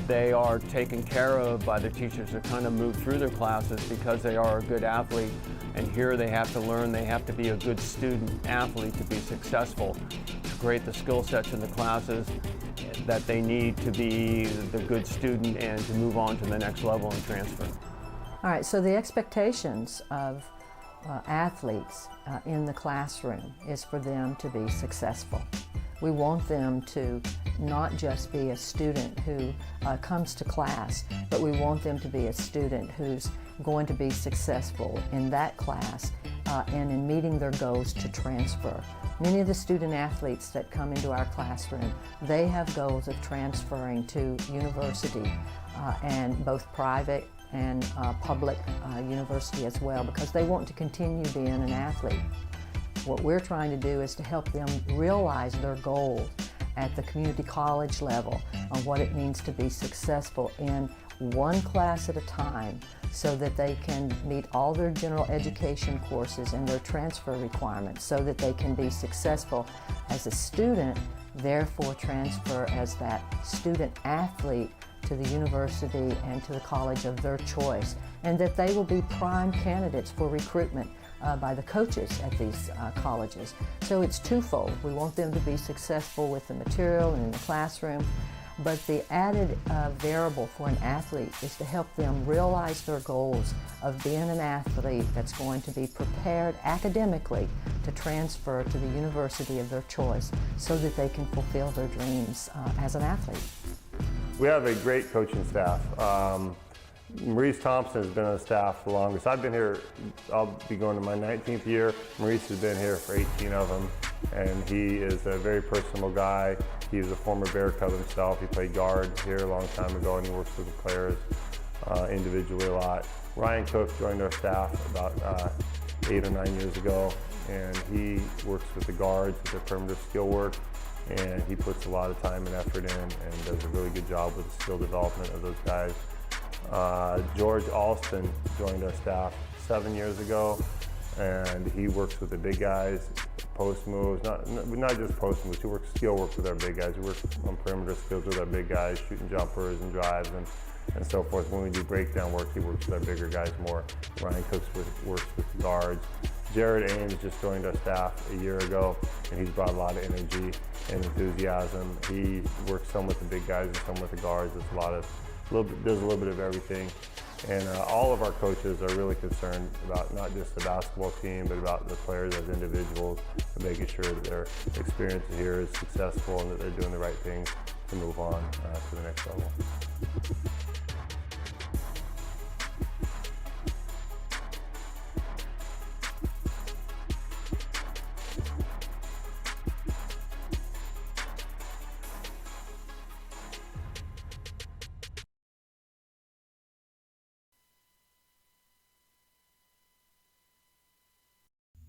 they are taken care of by their teachers to kind of move through their classes because they are a good athlete. And here they have to learn, they have to be a good student athlete to be successful, to create the skill sets in the classes that they need to be the good student and to move on to the next level and transfer. All right, so the expectations of athletes in the classroom is for them to be successful. We want them to not just be a student who comes to class, but we want them to be a student who's going to be successful in that class and in meeting their goals to transfer. Many of the student athletes that come into our classroom, they have goals of transferring to university and both private and public university as well, because they want to continue being an athlete. What we're trying to do is to help them realize their goals at the community college level on what it means to be successful in one class at a time, so that they can meet all their general education courses and their transfer requirements, so that they can be successful as a student, therefore transfer as that student athlete to the university and to the college of their choice, and that they will be prime candidates for recruitment by the coaches at these colleges. So it's twofold. We want them to be successful with the material and in the classroom, but the added variable for an athlete is to help them realize their goals of being an athlete that's going to be prepared academically to transfer to the university of their choice so that they can fulfill their dreams as an athlete. We have a great coaching staff. Maurice Thompson has been on the staff the longest. I've been here, I'll be going to my 19th year. Maurice has been here for 18 of them, and he is a very personable guy. He's a former Bear Cub himself. He played guard here a long time ago, and he works with the players individually a lot. Ryan Cook joined our staff about 8 or 9 years ago, and he works with the guards with their perimeter skill work, and he puts a lot of time and effort in and does a really good job with the skill development of those guys. George Alston joined our staff 7 years ago, and he works with the big guys, post moves, not just post moves, he works skill work with our big guys. We work on perimeter skills with our big guys, shooting jumpers and drives and so forth. When we do breakdown work, he works with our bigger guys more. Ryan Cooks works with the guards. Jared Ames just joined our staff a year ago, and he's brought a lot of energy and enthusiasm. He works some with the big guys and some with the guards. Does a little bit of everything. And all of our coaches are really concerned about not just the basketball team, but about the players as individuals, and making sure that their experience here is successful and that they're doing the right things to move on to the next level.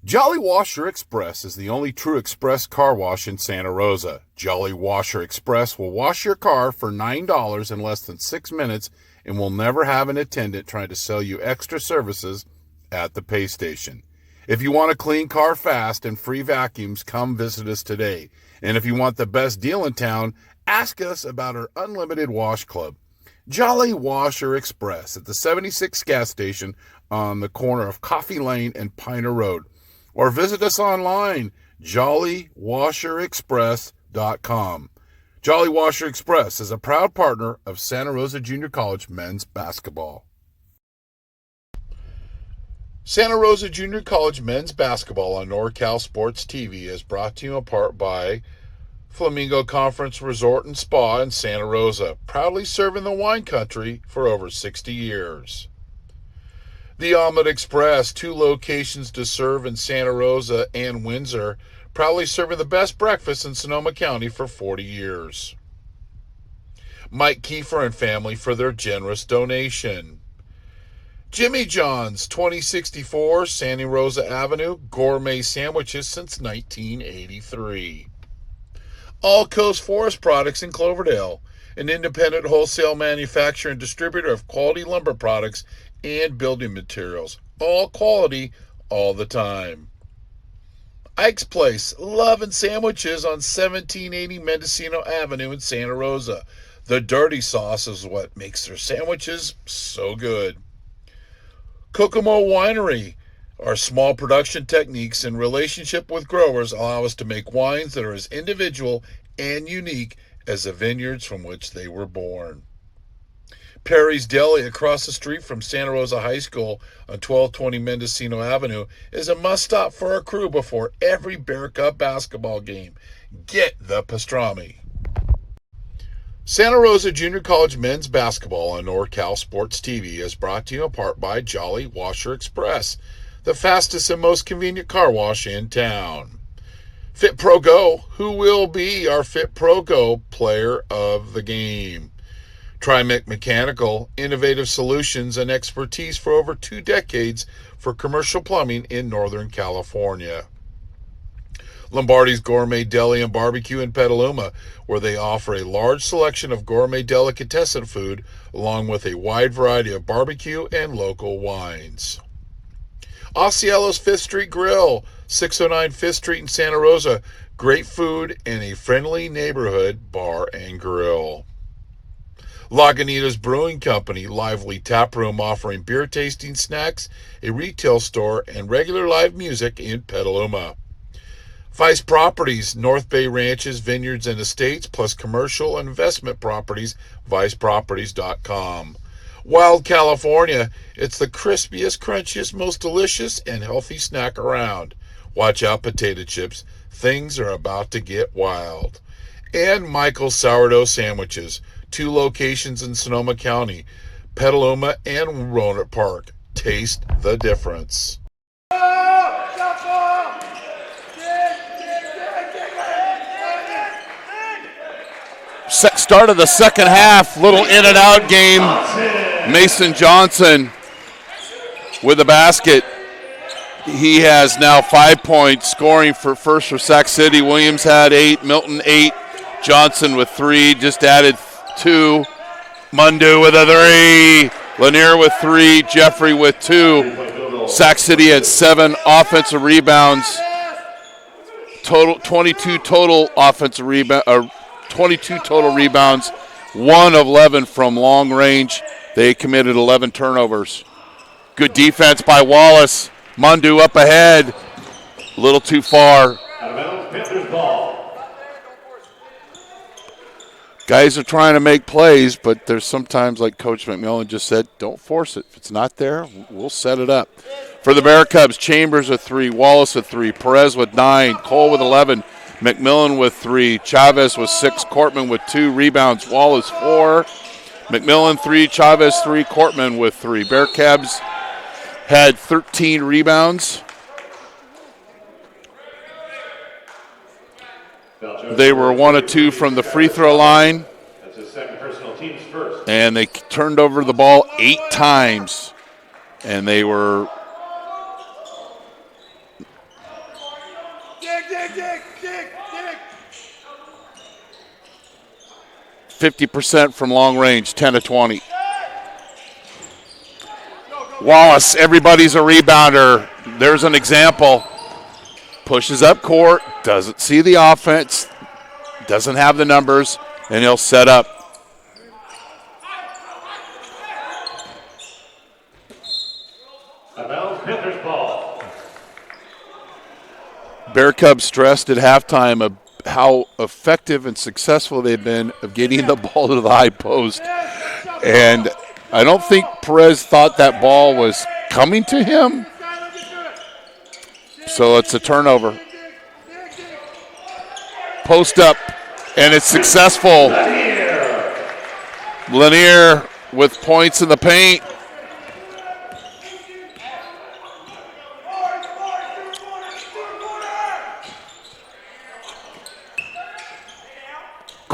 Jolly Washer Express is the only true express car wash in Santa Rosa. Jolly Washer Express will wash your car for $9 in less than 6 minutes and will never have an attendant trying to sell you extra services at the pay station. If you want a clean car fast and free vacuums, come visit us today. And if you want the best deal in town, ask us about our unlimited wash club. Jolly Washer Express at the 76 gas station on the corner of Coffee Lane and Piner Road. Or visit us online, jollywasherexpress.com. Jolly Washer Express is a proud partner of Santa Rosa Junior College men's basketball. Santa Rosa Junior College men's basketball on NorCal Sports TV is brought to you in part by Flamingo Conference Resort and Spa in Santa Rosa, proudly serving the wine country for over 60 years. The Omelet Express, 2 locations to serve in Santa Rosa and Windsor, proudly serving the best breakfast in Sonoma County for 40 years. Mike Kiefer and family for their generous donation. Jimmy John's, 2064 Santa Rosa Avenue, gourmet sandwiches since 1983. All Coast Forest Products in Cloverdale, an independent wholesale manufacturer and distributor of quality lumber products and building materials. All quality, all the time. Ike's Place, love and sandwiches on 1780 Mendocino Avenue in Santa Rosa. The dirty sauce is what makes their sandwiches so good. Kokomo Winery. Our small production techniques in relationship with growers allow us to make wines that are as individual and unique as the vineyards from which they were born. Perry's Deli across the street from Santa Rosa High School on 1220 Mendocino Avenue is a must-stop for our crew before every Bear Cup basketball game. Get the pastrami. Santa Rosa Junior College men's basketball on NorCal SportsTV is brought to you in part by Jolly Washer Express, the fastest and most convenient car wash in town. Fit Pro Go, who will be our Fit Pro Go player of the game. Trimec Mechanical, innovative solutions and expertise for over 2 decades for commercial plumbing in Northern California. Lombardi's Gourmet Deli and Barbecue in Petaluma, where they offer a large selection of gourmet delicatessen food, along with a wide variety of barbecue and local wines. Osceola's 5th Street Grill, 609 5th Street in Santa Rosa. Great food and a friendly neighborhood bar and grill. Lagunitas Brewing Company, lively tap room offering beer tasting snacks, a retail store, and regular live music in Petaluma. Vice Properties, North Bay Ranches, Vineyards, and Estates, plus commercial and investment properties, viceproperties.com. Wild California, it's the crispiest, crunchiest, most delicious, and healthy snack around. Watch out, potato chips. Things are about to get wild. And Michael's Sourdough Sandwiches, 2 locations in Sonoma County, Petaluma and Roanoke Park. Taste the difference. Start of the second half, little in and out game. Mason Johnson with the basket. He has now 5 points, scoring for Sac City. Williams had 8, Milton 8, Johnson with 3, just added 2. Mundu with a 3, Lanier with 3, Jeffrey with 2. Sac City had 7 offensive rebounds. Total 22 total offensive rebound, 22 total rebounds, 1 of 11 from long range. They committed 11 turnovers. Good defense by Wallace. Mundu up ahead, a little too far. Guys are trying to make plays, but there's sometimes, like Coach McMillan just said, don't force it. If it's not there, we'll set it up. For the Bear Cubs, Chambers with 3, Wallace with 3, Perez with 9, Cole with 11, McMillan with 3, Chavez with 6, Cortman with 2 rebounds, Wallace 4, McMillan 3, Chavez 3, Cortman with 3. Bear Cubs had 13 rebounds. They were 1 of 2 from the free throw line, and they turned over the ball 8 times, and they were 50% from long range, 10 of 20. Wallace, everybody's a rebounder. There's an example. Pushes up court, doesn't see the offense, doesn't have the numbers, and he'll set up. Panthers ball. Bear Cubs stressed at halftime of how effective and successful they've been of getting the ball to the high post. And I don't think Perez thought that ball was coming to him. So it's a turnover. Post up, and it's successful. Lanier with points in the paint.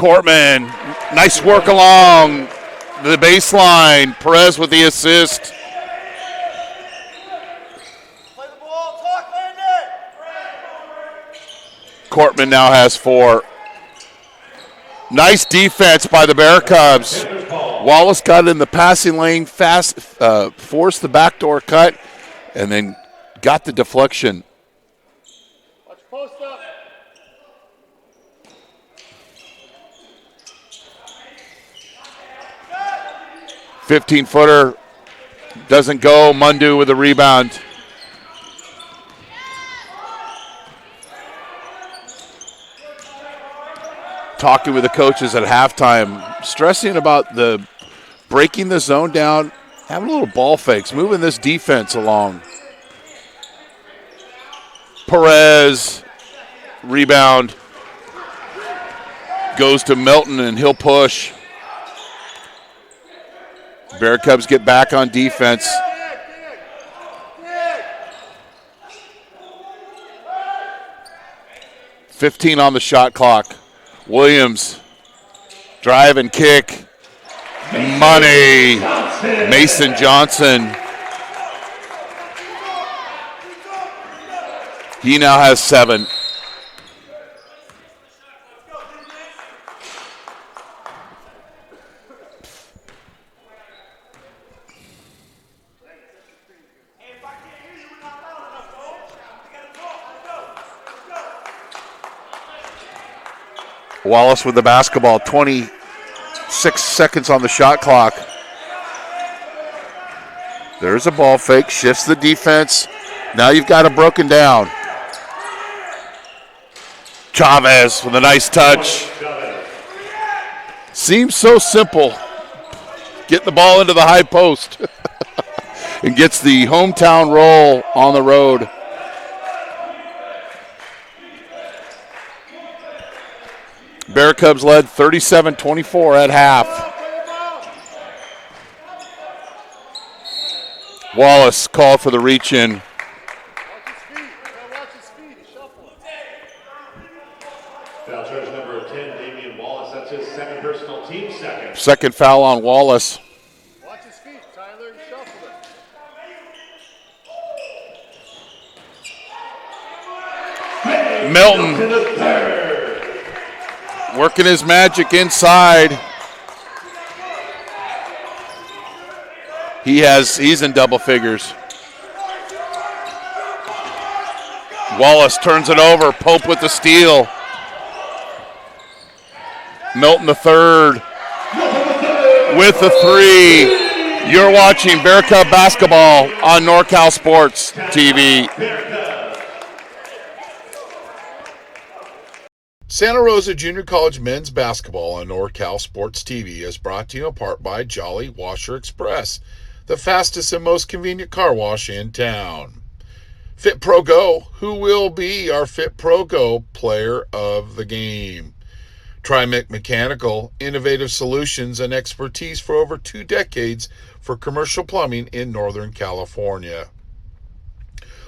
Cortman, nice work along the baseline. Perez with the assist. Cortman now has 4. Nice defense by the Bear Cubs. Wallace got in the passing lane fast, forced the backdoor cut, and then got the deflection. 15-footer doesn't go. Mundu with a rebound. Talking with the coaches at halftime, stressing about the breaking the zone down, having a little ball fakes, moving this defense along. Perez, rebound, goes to Milton, and he'll push. Bear Cubs get back on defense. $15 on the shot clock. Williams, drive and kick. Money. Mason Johnson. He now has 7. Wallace with the basketball, 26 seconds on the shot clock. There's a ball fake, shifts the defense. Now you've got it broken down. Chavez with a nice touch. Seems so simple. Get the ball into the high post. And gets the hometown roll on the road. Bear Cubs led 37-24 at half. Wallace called for the reach in. Foul charge number 10, Damian Wallace. That's his second personal, team second. Second foul on Wallace. Watch his feet, Tyler. Shuffle it. Milton working his magic inside. He's in double figures. Wallace turns it over. Pope with the steal. Milton the third with the 3. You're watching Bear Cub basketball on NorCal Sports TV. Santa Rosa Junior College men's basketball on NorCal Sports TV is brought to you in part by Jolly Washer Express, the fastest and most convenient car wash in town. Fit Pro Go, who will be our Fit Pro Go player of the game? Trimec Mechanical, innovative solutions and expertise for over 2 decades for commercial plumbing in Northern California.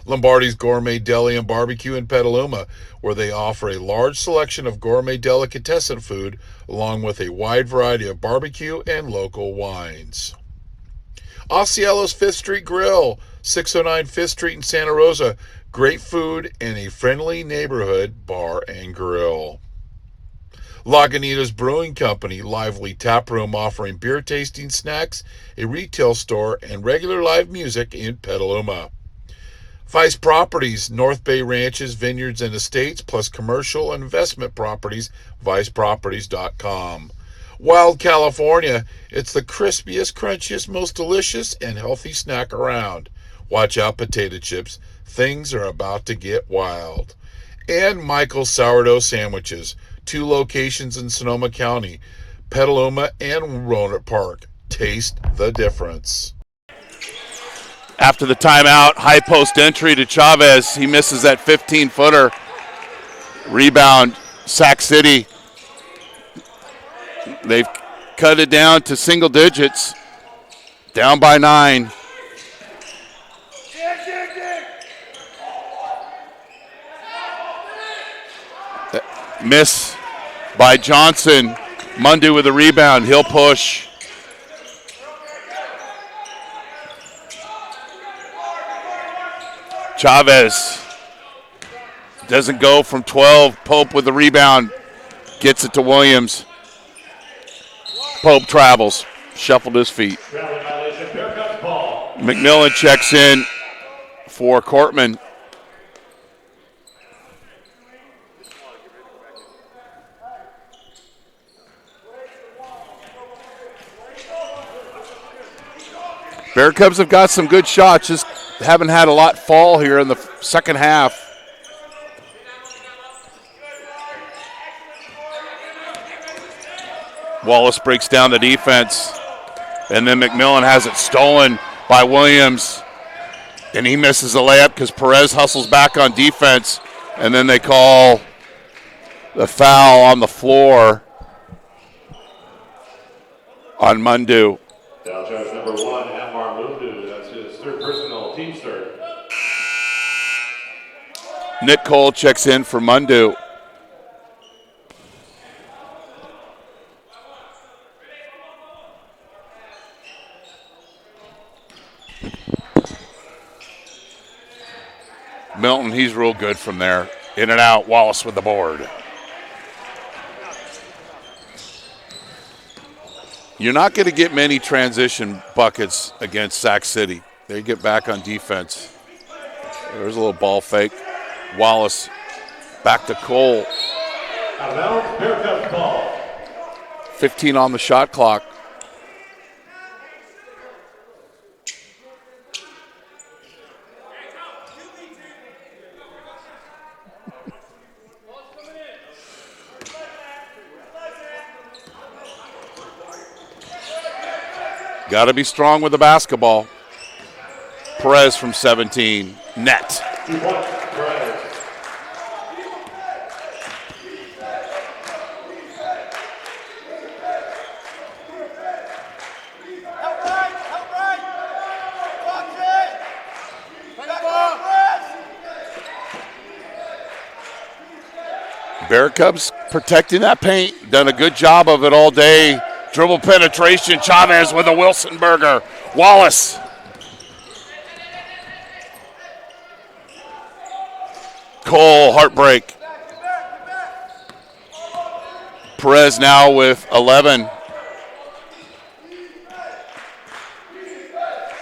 Lombardi's Gourmet Deli and Barbecue in Petaluma, where they offer a large selection of gourmet delicatessen food along with a wide variety of barbecue and local wines. Osceola's 5th Street Grill, 609 5th Street in Santa Rosa. Great food and a friendly neighborhood bar and grill. Lagunitas Brewing Company, lively tap room offering beer tasting snacks, a retail store, and regular live music in Petaluma. Vice Properties, North Bay Ranches, Vineyards, and Estates, plus commercial and investment properties, viceproperties.com. Wild California, it's the crispiest, crunchiest, most delicious, and healthy snack around. Watch out, potato chips. Things are about to get wild. And Michael's Sourdough Sandwiches, 2 locations in Sonoma County, Petaluma and Roanoke Park. Taste the difference. After the timeout, high post entry to Chavez. He misses that 15-footer. Rebound, Sac City. They've cut it down to single digits. Down by 9. Miss by Johnson. Mundu with the rebound. He'll push. Chavez doesn't go from 12. Pope with the rebound. Gets it to Williams. Pope travels. Shuffled his feet. McMillan checks in for Cortman. Bear Cubs have got some good shots, just haven't had a lot fall here in the second half. Wallace breaks down the defense, and then McMillan has it stolen by Williams, and he misses the layup because Perez hustles back on defense, and then they call the foul on the floor on Mundu. Foul charge number 1, Ammar Mundu. That's his third personal, team start. Nick Cole checks in for Mundu. Milton, he's real good from there. In and out, Wallace with the board. You're not going to get many transition buckets against Sac City. They get back on defense. There's a little ball fake. Wallace back to Cole. Out of bounds, Bear Cubs ball. 15 on the shot clock. Got to be strong with the basketball. Perez from 17. Net. 2 points, Perez. Bear Cubs protecting that paint. Done a good job of it all day. Dribble penetration. Chavez with a Wilson burger. Wallace. Cole, heartbreak. Perez now with 11.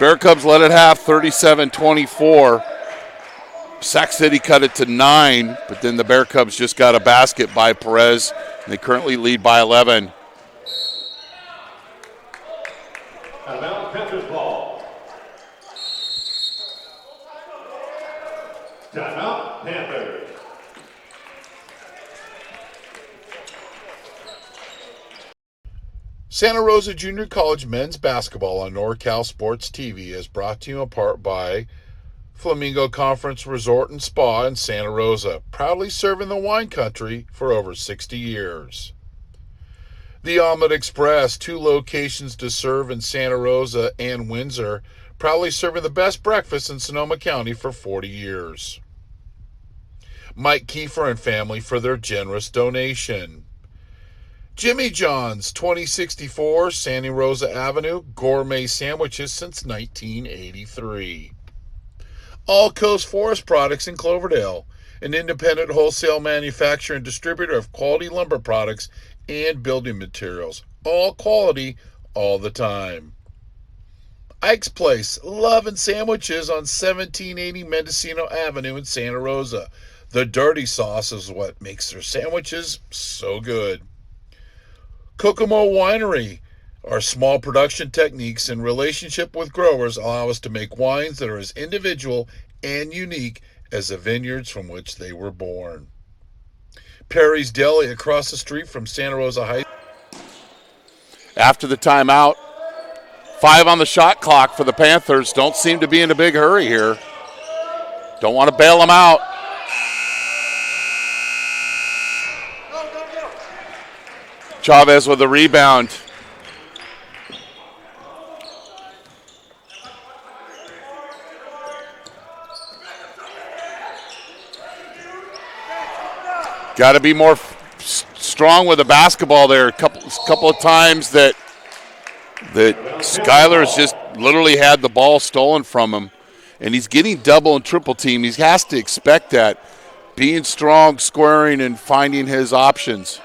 Bear Cubs let it have 37-24. Sac City cut it to 9, but then the Bear Cubs just got a basket by Perez, and they currently lead by 11. Out of bounds, Panthers ball. Timeout, Panthers. Santa Rosa Junior College men's basketball on NorCal Sports TV is brought to you in part by Flamingo Conference Resort and Spa in Santa Rosa, proudly serving the wine country for over 60 years. The Omelet Express, 2 locations to serve in Santa Rosa and Windsor, proudly serving the best breakfast in Sonoma County for 40 years. Mike Kiefer and family for their generous donation. Jimmy John's, 2064 Santa Rosa Avenue, gourmet sandwiches since 1983. All Coast Forest Products in Cloverdale, an independent wholesale manufacturer and distributor of quality lumber products and building materials. All quality, all the time. Ike's Place, love and sandwiches on 1780 Mendocino Avenue in Santa Rosa. The dirty sauce is what makes their sandwiches so good. Kokomo Winery. Our small production techniques and relationship with growers allow us to make wines that are as individual and unique as the vineyards from which they were born. Perry's Deli across the street from Santa Rosa High. After the timeout, 5 on the shot clock for the Panthers. Don't seem to be in a big hurry here. Don't want to bail them out. Chavez with the rebound. Got to be more strong with the basketball there. A couple of times that Skylar's just literally had the ball stolen from him, and he's getting double and triple team. He has to expect that, being strong, squaring, and finding his options.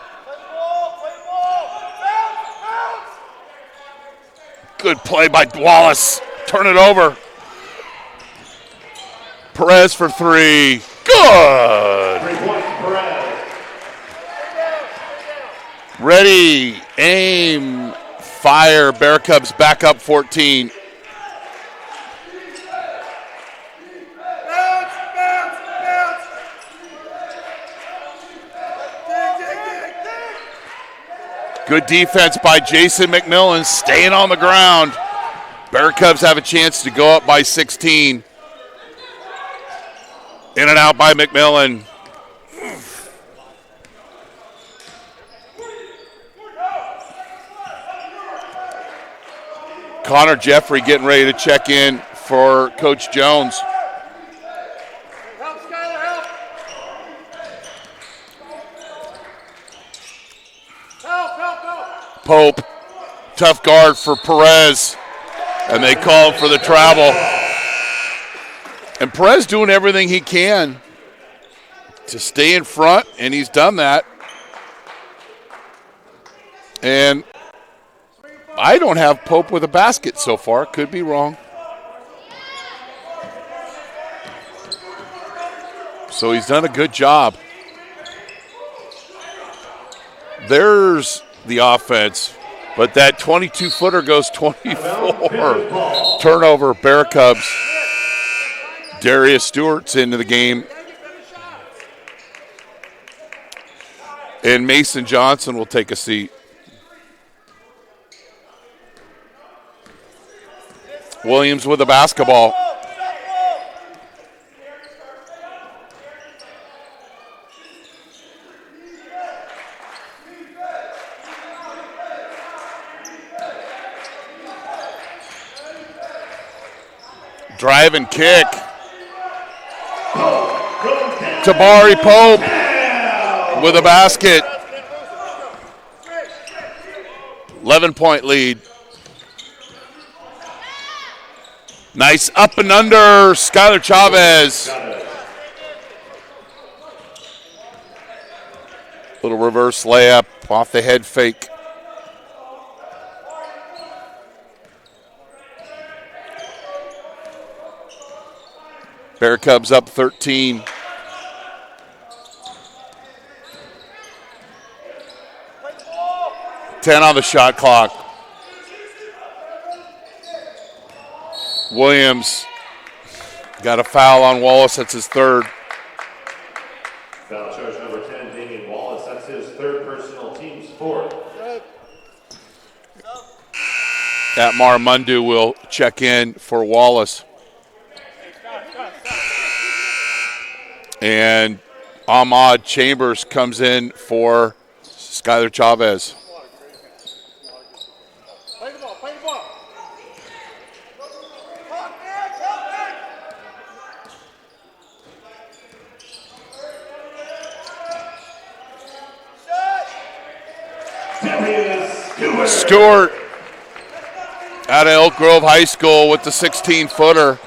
Good play by Wallace. Turn it over. Perez for three. Good. 3 points, Perez. Ready, aim, fire. Bear Cubs back up 14. Good defense by Jason McMillan, staying on the ground. Bear Cubs have a chance to go up by 16. In and out by McMillan. Connor Jeffrey getting ready to check in for Coach Jones. Pope, tough guard for Perez, and they call for the travel. And Perez doing everything he can to stay in front, and he's done that. And I don't have Pope with a basket so far. Could be wrong. So he's done a good job. There's the offense, but that 22-footer goes 24. Turnover, Bear Cubs. Darius Stewart's into the game. And Mason Johnson will take a seat. Williams with the basketball. Drive and kick. Tabari Pope with a basket. 11-point lead. Nice up and under, Skylar Chavez. Little reverse layup off the head fake. Bear Cubs up 13. Ten on the shot clock. Williams got a foul on Wallace. That's his third. Foul charge number 10, Damian Wallace. That's his third personal, team's fourth. Atmar Mundu will check in for Wallace. And Ahmad Chambers comes in for Skylar Chavez. Stewart out of Elk Grove High School with the 16-footer.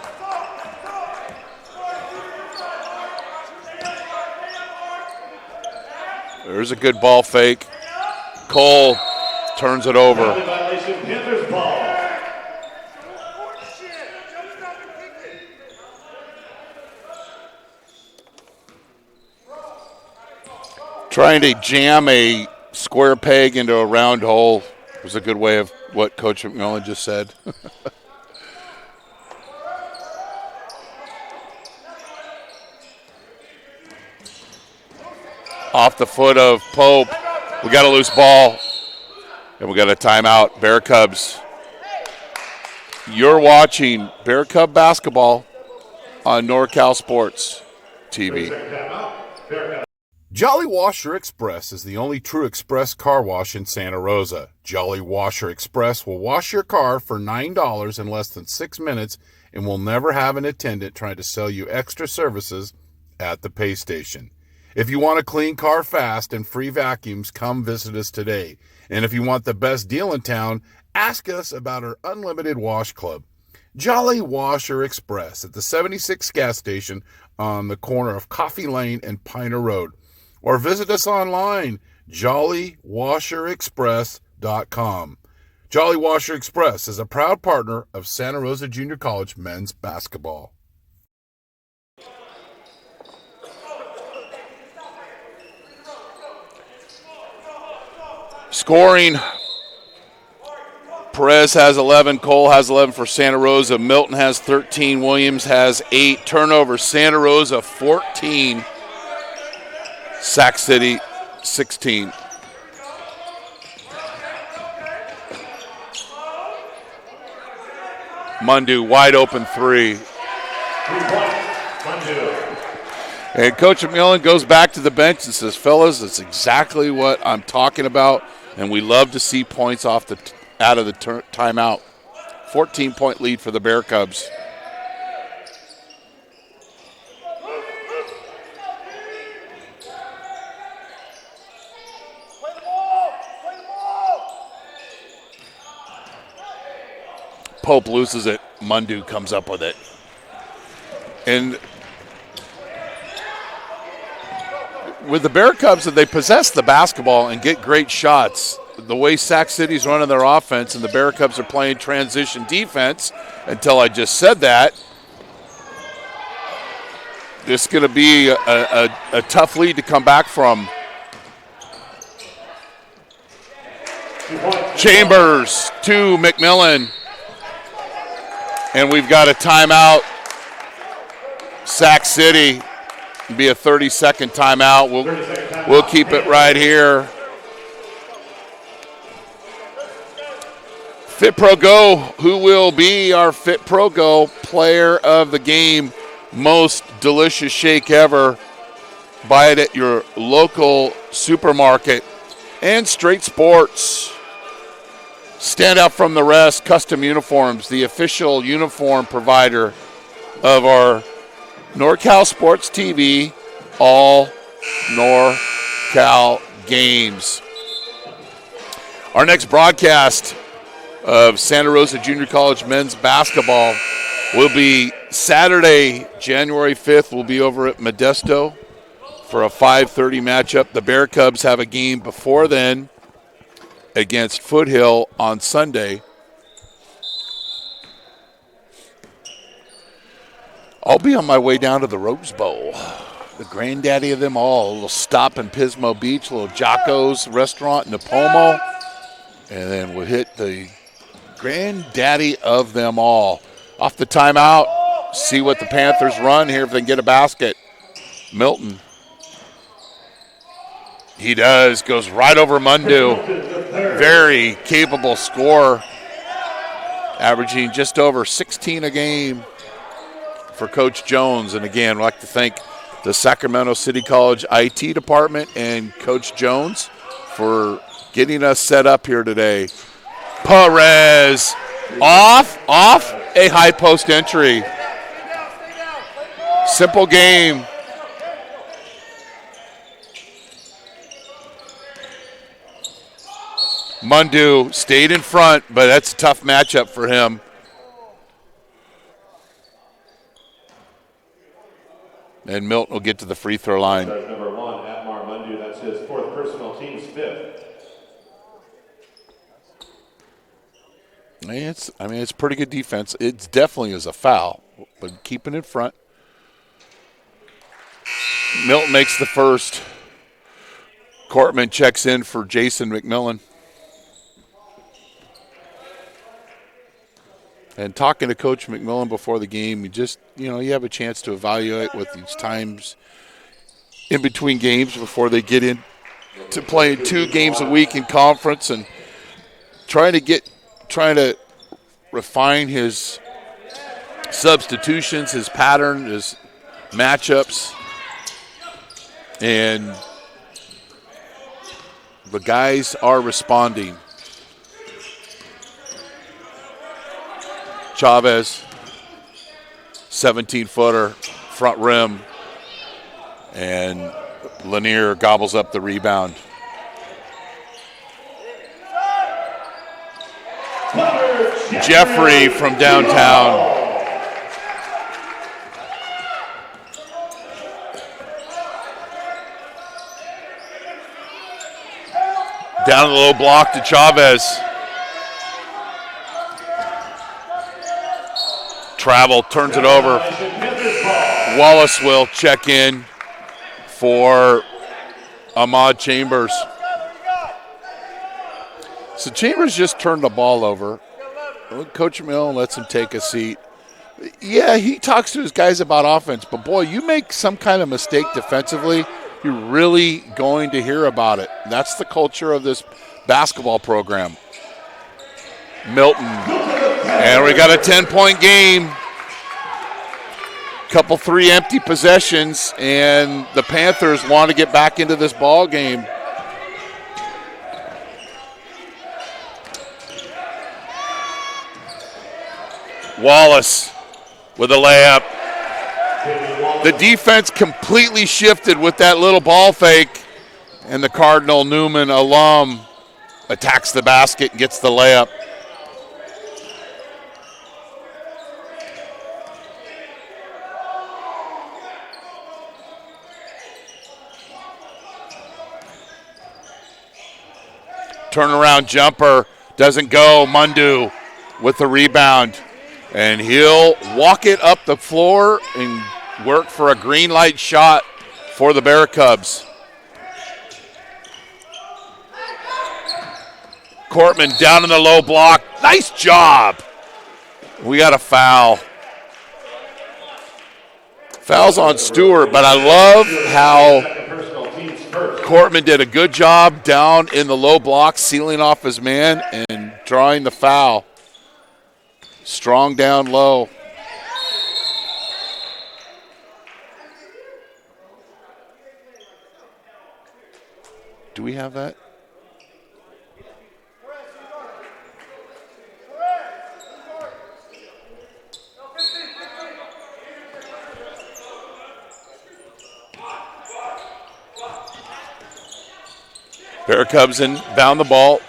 There's a good ball fake. Cole turns it over. Trying to jam a square peg into a round hole was a good way of what Coach McMillan just said. Off the foot of Pope. We got a loose ball. And we got a timeout. Bear Cubs. You're watching Bear Cub basketball on NorCal Sports TV. Jolly Washer Express is the only true express car wash in Santa Rosa. Jolly Washer Express will wash your car for $9 in less than 6 minutes and will never have an attendant trying to sell you extra services at the pay station. If you want a clean car fast and free vacuums, come visit us today. And if you want the best deal in town, ask us about our unlimited wash club. Jolly Washer Express at the 76 gas station on the corner of Coffee Lane and Piner Road. Or visit us online, jollywasherexpress.com. Jolly Washer Express is a proud partner of Santa Rosa Junior College men's basketball. Scoring, Perez has 11, Cole has 11 for Santa Rosa, Milton has 13, Williams has 8. Turnover, Santa Rosa 14, Sac City 16. Mundu, wide open 3. 3 points, Mundu. And Coach McMillan goes back to the bench and says, fellas, that's exactly what I'm talking about, and we love to see points out of the timeout. 14-point lead for the Bear Cubs. Pope loses it. Mundu comes up with it. And with the Bear Cubs, if they possess the basketball and get great shots, the way Sac City's running their offense and the Bear Cubs are playing transition defense, until I just said that, this is going to be a tough lead to come back from. Chambers to McMillan. And we've got a timeout. Sac City. It'll be a 30-second timeout. We'll keep it right here. Fit Pro Go, who will be our Fit Pro Go player of the game? Most delicious shake ever. Buy it at your local supermarket. And Straight Sports. Stand out from the rest. Custom Uniforms, the official uniform provider of our NorCal Sports TV, all NorCal games. Our next broadcast of Santa Rosa Junior College men's basketball will be Saturday, January 5th. We'll be over at Modesto for a 5:30 matchup. The Bear Cubs have a game before then against Foothill on Sunday. I'll be on my way down to the Rose Bowl, the granddaddy of them all. A little stop in Pismo Beach, a little Jocko's restaurant in Napomo, and then we'll hit the granddaddy of them all. Off the timeout, see what the Panthers run here if they can get a basket. Milton. He does, goes right over Mundu. Very capable scorer, averaging just over 16 a game for Coach Jones. And again, I'd like to thank the Sacramento City College IT department and Coach Jones for getting us set up here today. Perez off a high post entry. Simple game. Mundu stayed in front, but that's a tough matchup for him. And Milton will get to the free throw line. Number 1, Atmar Mundu. That's his 4th personal, team's 5th. It's pretty good defense. It definitely is a foul, but keeping in front. Milton makes the first. Cortman checks in for Jason McMillan. And talking to Coach McMillan before the game, you have a chance to evaluate what these times in between games before they get in to playing 2 games a week in conference, and trying to refine his substitutions, his pattern, his matchups. And the guys are responding. Chavez, 17-footer, front rim, and Lanier gobbles up the rebound. Jeffrey from downtown. Down the low block to Chavez. Travel, turns it over. Wallace will check in for Ahmad Chambers. So Chambers just turned the ball over. Coach Millen lets him take a seat. Yeah, he talks to his guys about offense, but boy, you make some kind of mistake defensively, you're really going to hear about it. That's the culture of this basketball program. Milton. And we got a 10-point game. Couple 3 empty possessions, and the Panthers want to get back into this ball game. Wallace with a layup. The defense completely shifted with that little ball fake, and the Cardinal Newman alum attacks the basket and gets the layup. Turnaround jumper doesn't go. Mundu with the rebound. And he'll walk it up the floor and work for a green light shot for the Bear Cubs. Cortman down in the low block. Nice job. We got a foul. Foul's on Stewart, but I love how Cortman did a good job down in the low block, sealing off his man and drawing the foul. Strong down low. Do we have that? Bear Cubs inbound the ball.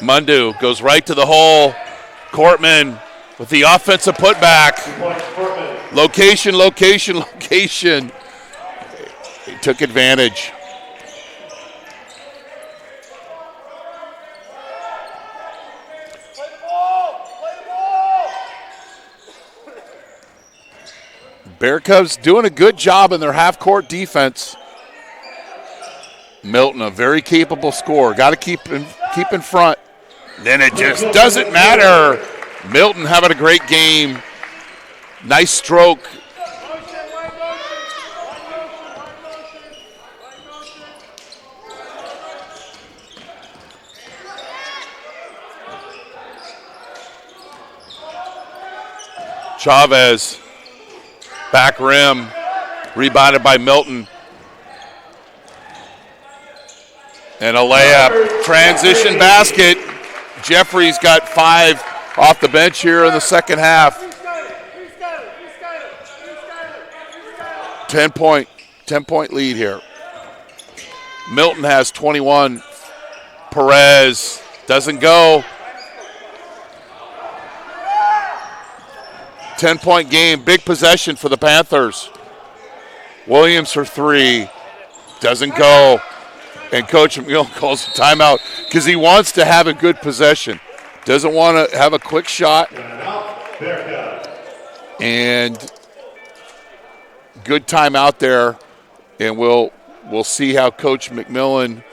Mundu goes right to the hole. Cortman with the offensive putback. Location, location, location. He took advantage. Bear Cubs doing a good job in their half-court defense. Milton, a very capable scorer. Got to keep in front. Then it just doesn't matter. Milton having a great game. Nice stroke. Chavez, back rim, rebounded by Milton. And a layup, transition basket. Jeffrey's got 5 off the bench here in the second half. 10-point lead here. Milton has 21. Perez doesn't go. 10-point game, big possession for the Panthers. Williams for 3, doesn't go. And Coach McGill calls a timeout because he wants to have a good possession. Doesn't want to have a quick shot. And good timeout there. And we'll see how Coach McMillan,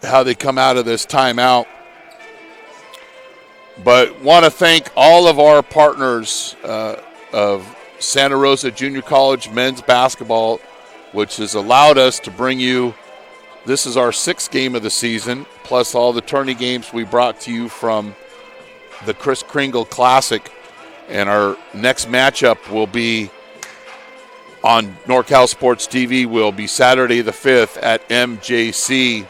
how they come out of this timeout. But want to thank all of our partners of Santa Rosa Junior College men's basketball, which has allowed us to bring you, this is our 6th game of the season, plus all the tourney games we brought to you from the Kris Kringle Classic. And our next matchup will be on NorCal Sports TV, will be Saturday the 5th at MJC.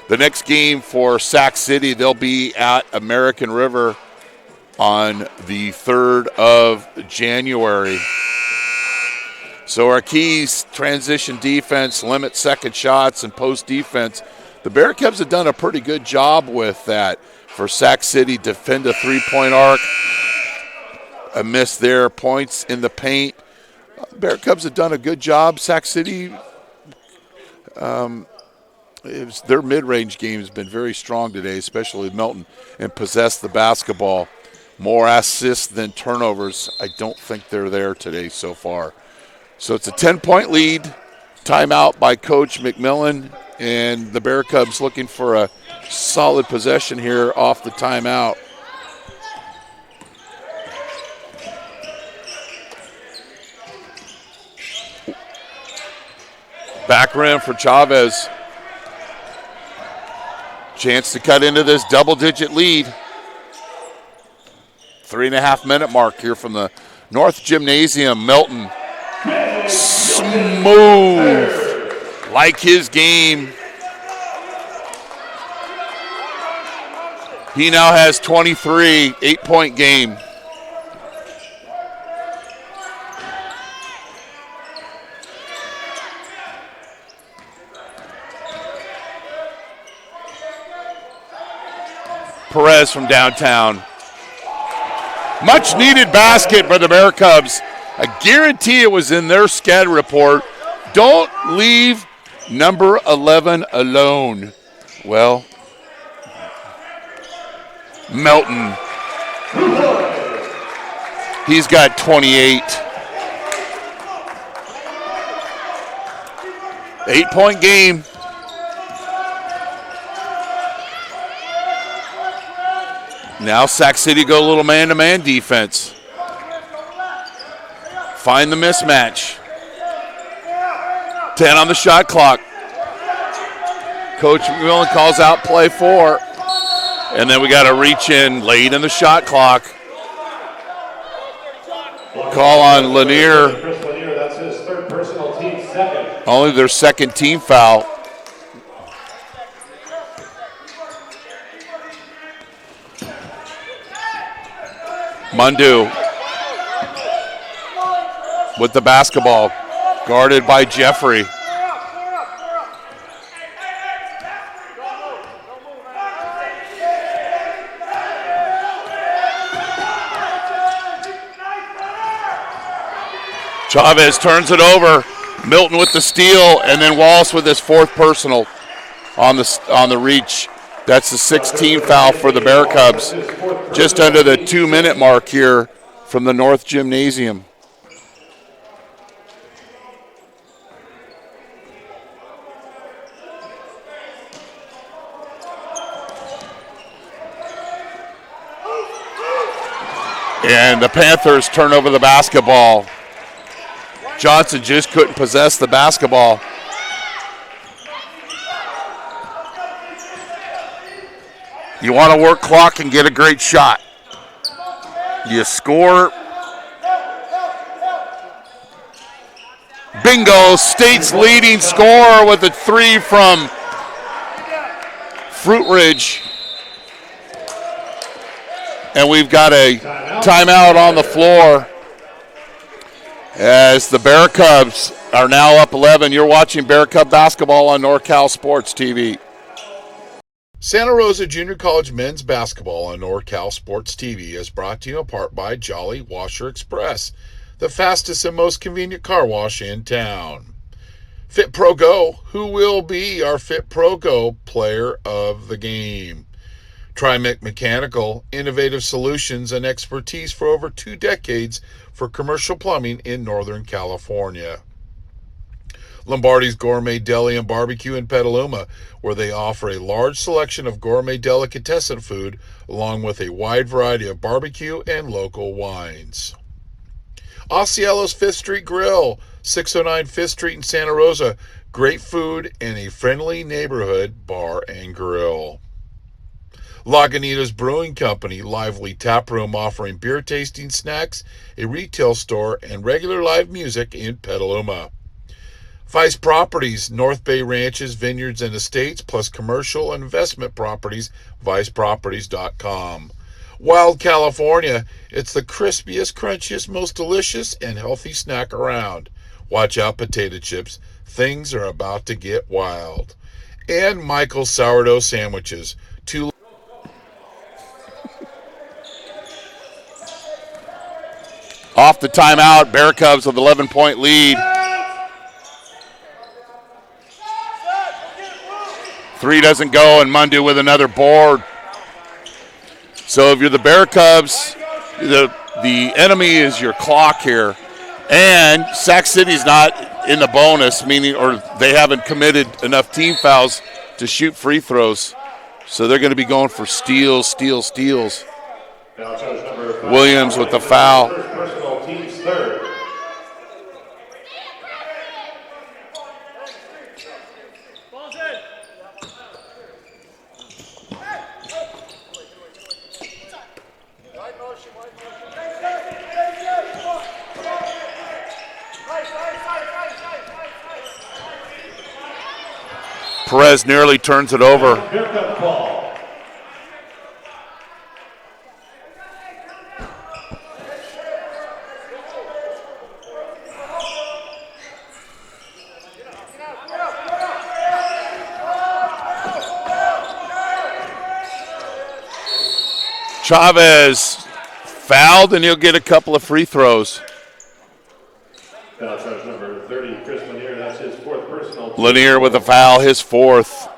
The next game for Sac City, they'll be at American River on the 3rd of January. So our keys, transition defense, limit second shots, and post defense. The Bear Cubs have done a pretty good job with that. For Sac City, defend a three-point arc. A miss there, points in the paint. Bear Cubs have done a good job. Sac City, their mid-range game has been very strong today, especially Milton, and possessed the basketball. More assists than turnovers. I don't think they're there today so far. So it's a 10-point lead. Timeout by Coach McMillan, and the Bear Cubs looking for a solid possession here off the timeout. Back rim for Chavez. Chance to cut into this double-digit lead. 3.5-minute mark here from the North Gymnasium. Milton, smooth, like his game. He now has 23, 8-point game. Perez from downtown. Much needed basket for the Bear Cubs. I guarantee it was in their SCAD report. Don't leave number 11 alone. Well, Melton. He's got 28. 8-point game. Now Sac City go a little man-to-man defense. Find the mismatch. 10 on the shot clock. Coach McMillan calls out play 4. And then we got to reach in late in the shot clock. Call on Lanier. That's his third personal, team second. Only their second team foul. Mundu with the basketball, guarded by Jeffrey. Chavez turns it over. Milton with the steal, and then Wallace with his fourth personal on the reach. That's the 16th foul for the Bear Cubs. Just under the 2-minute mark here from the North Gymnasium. And the Panthers turn over the basketball. Johnson just couldn't possess the basketball. You want to work clock and get a great shot. You score. Bingo, state's leading scorer with a 3 from Fruit Ridge. And we've got a timeout on the floor as the Bear Cubs are now up 11. You're watching Bear Cub basketball on NorCal Sports TV. Santa Rosa Junior College men's basketball on NorCal Sports TV is brought to you in part by Jolly Washer Express, the fastest and most convenient car wash in town. Fit Pro Go, who will be our Fit Pro Go player of the game? Trimec Mechanical, innovative solutions and expertise for over 2 decades for commercial plumbing in Northern California. Lombardi's Gourmet Deli and Barbecue in Petaluma, where they offer a large selection of gourmet delicatessen food along with a wide variety of barbecue and local wines. Osceola's Fifth Street Grill, 609 Fifth Street in Santa Rosa. Great food and a friendly neighborhood bar and grill. Lagunitas Brewing Company, lively tap room offering beer tasting snacks, a retail store, and regular live music in Petaluma. Vice Properties, North Bay Ranches, Vineyards, and Estates, plus commercial and investment properties, viceproperties.com. Wild California, it's the crispiest, crunchiest, most delicious, and healthy snack around. Watch out, potato chips. Things are about to get wild. And Michael's sourdough sandwiches. Off the timeout, Bear Cubs with 11-point lead. 3 doesn't go, and Mundu with another board. So if you're the Bear Cubs, the enemy is your clock here. And Sac City's not in the bonus, meaning, or they haven't committed enough team fouls to shoot free throws. So they're going to be going for steals. Williams with the foul. First personal, team's third. Perez nearly turns it over. Chavez fouled, and he'll get a couple of free throws. Foul charge number 30, Chris Lanier. That's his fourth personal. Lanier with a foul, his fourth.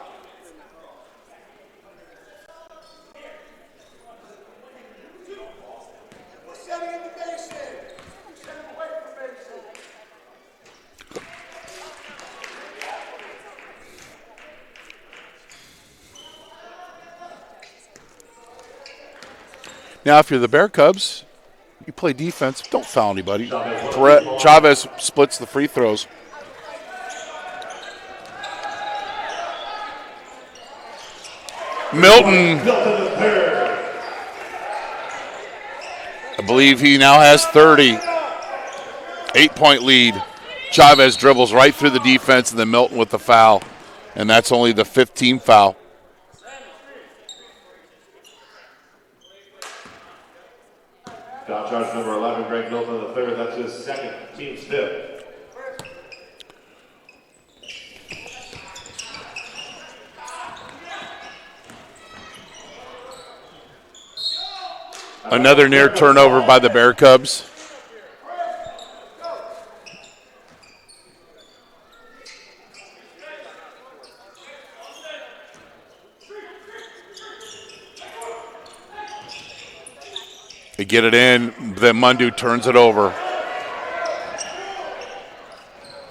Now, if you're the Bear Cubs, you play defense. Don't foul anybody. Chavez splits the free throws. Milton, I believe he now has 30. 8-point lead. Chavez dribbles right through the defense, and then Milton with the foul. And that's only the 5th team foul. Foul charge number 11, Greg Milton the third. That's his second, team's fifth. Another near turnover by the Bear Cubs. They get it in, then Mundu turns it over.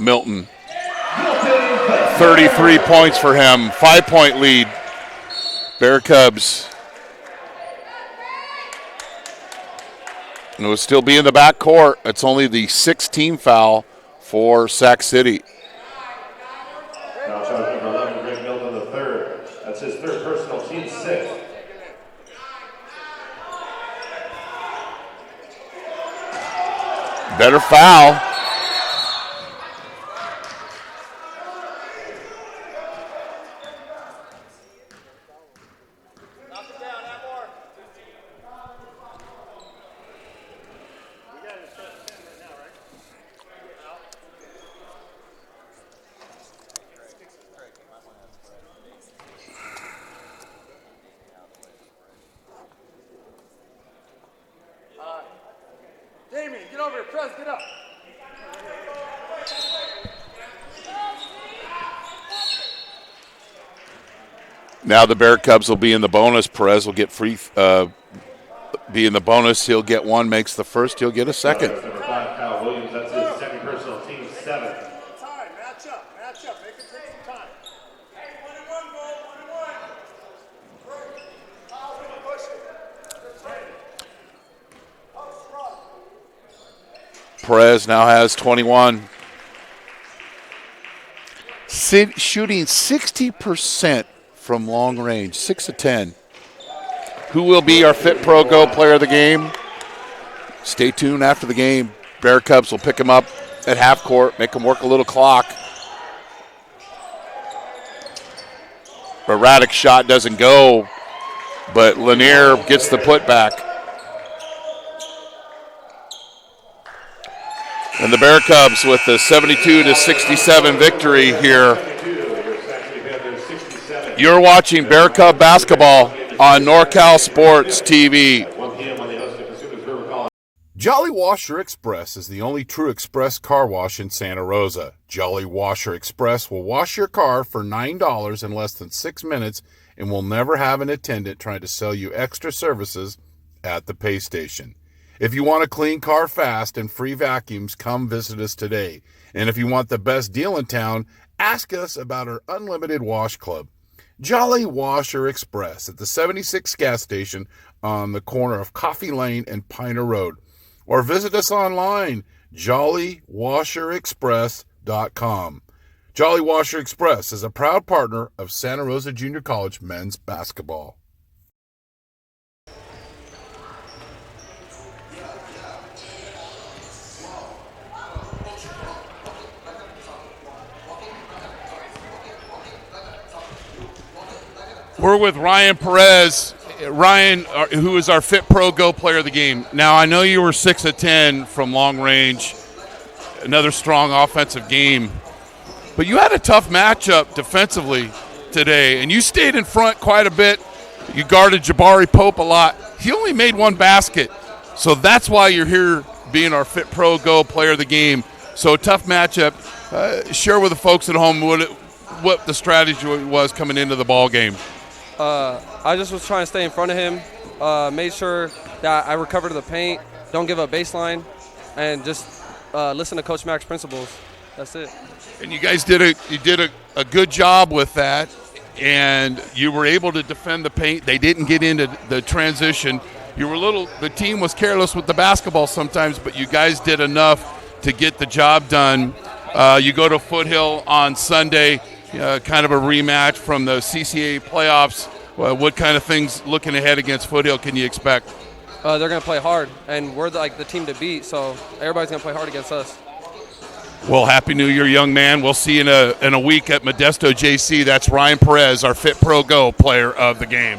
Milton. 33 points for him, 5-point lead. Bear Cubs. And it will still be in the back court. It's only the 6th team foul for Sac City. Foul charge number 11, Greg Milton the third. That's his third personal, team's sixth. Better foul. Damien, get over here. Press, get up. Now the Bear Cubs will be in the bonus. Perez will get be in the bonus. He'll get one, makes the first. He'll get a second. Number 5, Kyle Williams. That's his second personal, team's seventh. Time, match up. Make it take some time. Hey, 1-1, goal, 1-1. Kyle's gonna push it. Perez now has 21. Shooting 60% from long range, 6 of 10. Who will be our Fit Pro Go player of the game? Stay tuned after the game. Bear Cubs will pick him up at half court, make him work a little clock. Erratic shot doesn't go, but Lanier gets the putback. And the Bear Cubs with the 72-67 victory here. You're watching Bear Cub basketball on NorCal Sports TV. Jolly Washer Express is the only true express car wash in Santa Rosa. Jolly Washer Express will wash your car for $9 in less than 6 minutes and will never have an attendant trying to sell you extra services at the pay station. If you want a clean car fast and free vacuums, come visit us today. And if you want the best deal in town, ask us about our unlimited wash club. Jolly Washer Express at the 76 gas station on the corner of Coffee Lane and Piner Road. Or visit us online, jollywasherexpress.com. Jolly Washer Express is a proud partner of Santa Rosa Junior College men's basketball. We're with Ryan Perez. Ryan, who is our Fit Pro Go player of the game. Now, I know you were 6 of 10 from long range, another strong offensive game, but you had a tough matchup defensively today, and you stayed in front quite a bit. You guarded Jabari Pope a lot. He only made one basket, so that's why you're here being our Fit Pro Go player of the game. So a tough matchup. Share with the folks at home what the strategy was coming into the ball game. I just was trying to stay in front of him, made sure that I recovered the paint, don't give up baseline, and just listen to Coach Mack's principles. That's it. And you guys did a good job with that, and you were able to defend the paint. They didn't get into the transition. The team was careless with the basketball sometimes, but you guys did enough to get the job done. You go to Foothill on Sunday. Kind of a rematch from the CCA playoffs. What kind of things looking ahead against Foothill can you expect? They're going to play hard, and we're the team to beat, so everybody's going to play hard against us. Well, Happy New Year, young man. We'll see you in a week at Modesto JC. That's Ryan Perez, our Fit Pro Go player of the game.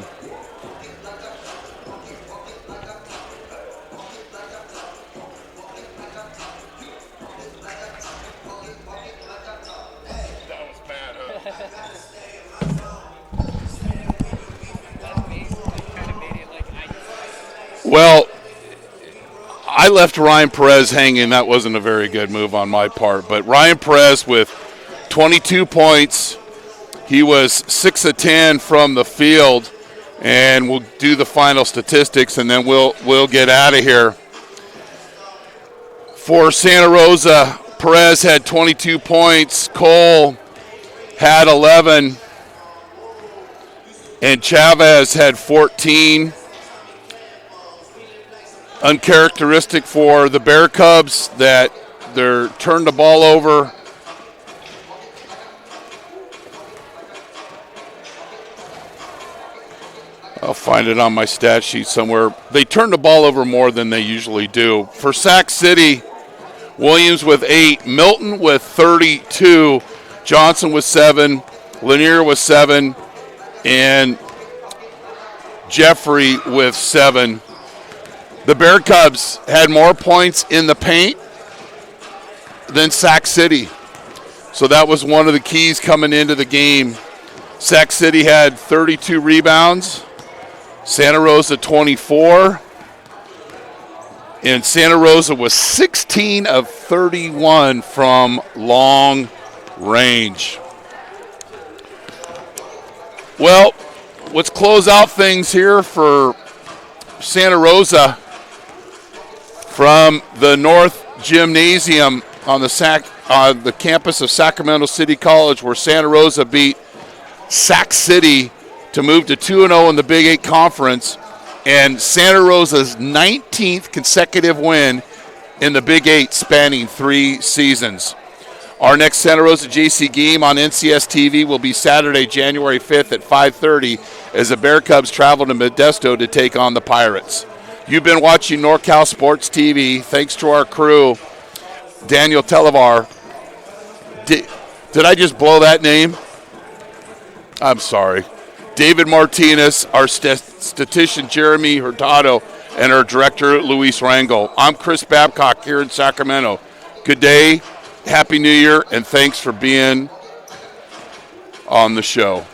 Well, I left Ryan Perez hanging. That wasn't a very good move on my part. But Ryan Perez with 22 points. He was 6 of 10 from the field. And we'll do the final statistics, and then we'll get out of here. For Santa Rosa, Perez had 22 points. Cole had 11. And Chavez had 14. Uncharacteristic for the Bear Cubs that they're turned the ball over. I'll find it on my stat sheet somewhere. They turned the ball over more than they usually do. For Sac City, Williams with 8, Milton with 32, Johnson with 7, Lanier with 7, and Jeffrey with 7. The Bear Cubs had more points in the paint than Sac City. So that was one of the keys coming into the game. Sac City had 32 rebounds, Santa Rosa 24, and Santa Rosa was 16 of 31 from long range. Well, let's close out things here for Santa Rosa. From the North Gymnasium on the campus of Sacramento City College, where Santa Rosa beat Sac City to move to 2-0 in the Big 8 Conference, and Santa Rosa's 19th consecutive win in the Big 8 spanning 3 seasons. Our next Santa Rosa JC game on NCS TV will be Saturday, January 5th at 5:30 as the Bear Cubs travel to Modesto to take on the Pirates. You've been watching NorCal Sports TV. Thanks to our crew, Daniel Televar. Did I just blow that name? I'm sorry. David Martinez, our statistician Jeremy Hurtado, and our director Luis Rangel. I'm Chris Babcock here in Sacramento. good day, Happy New Year, and thanks for being on the show.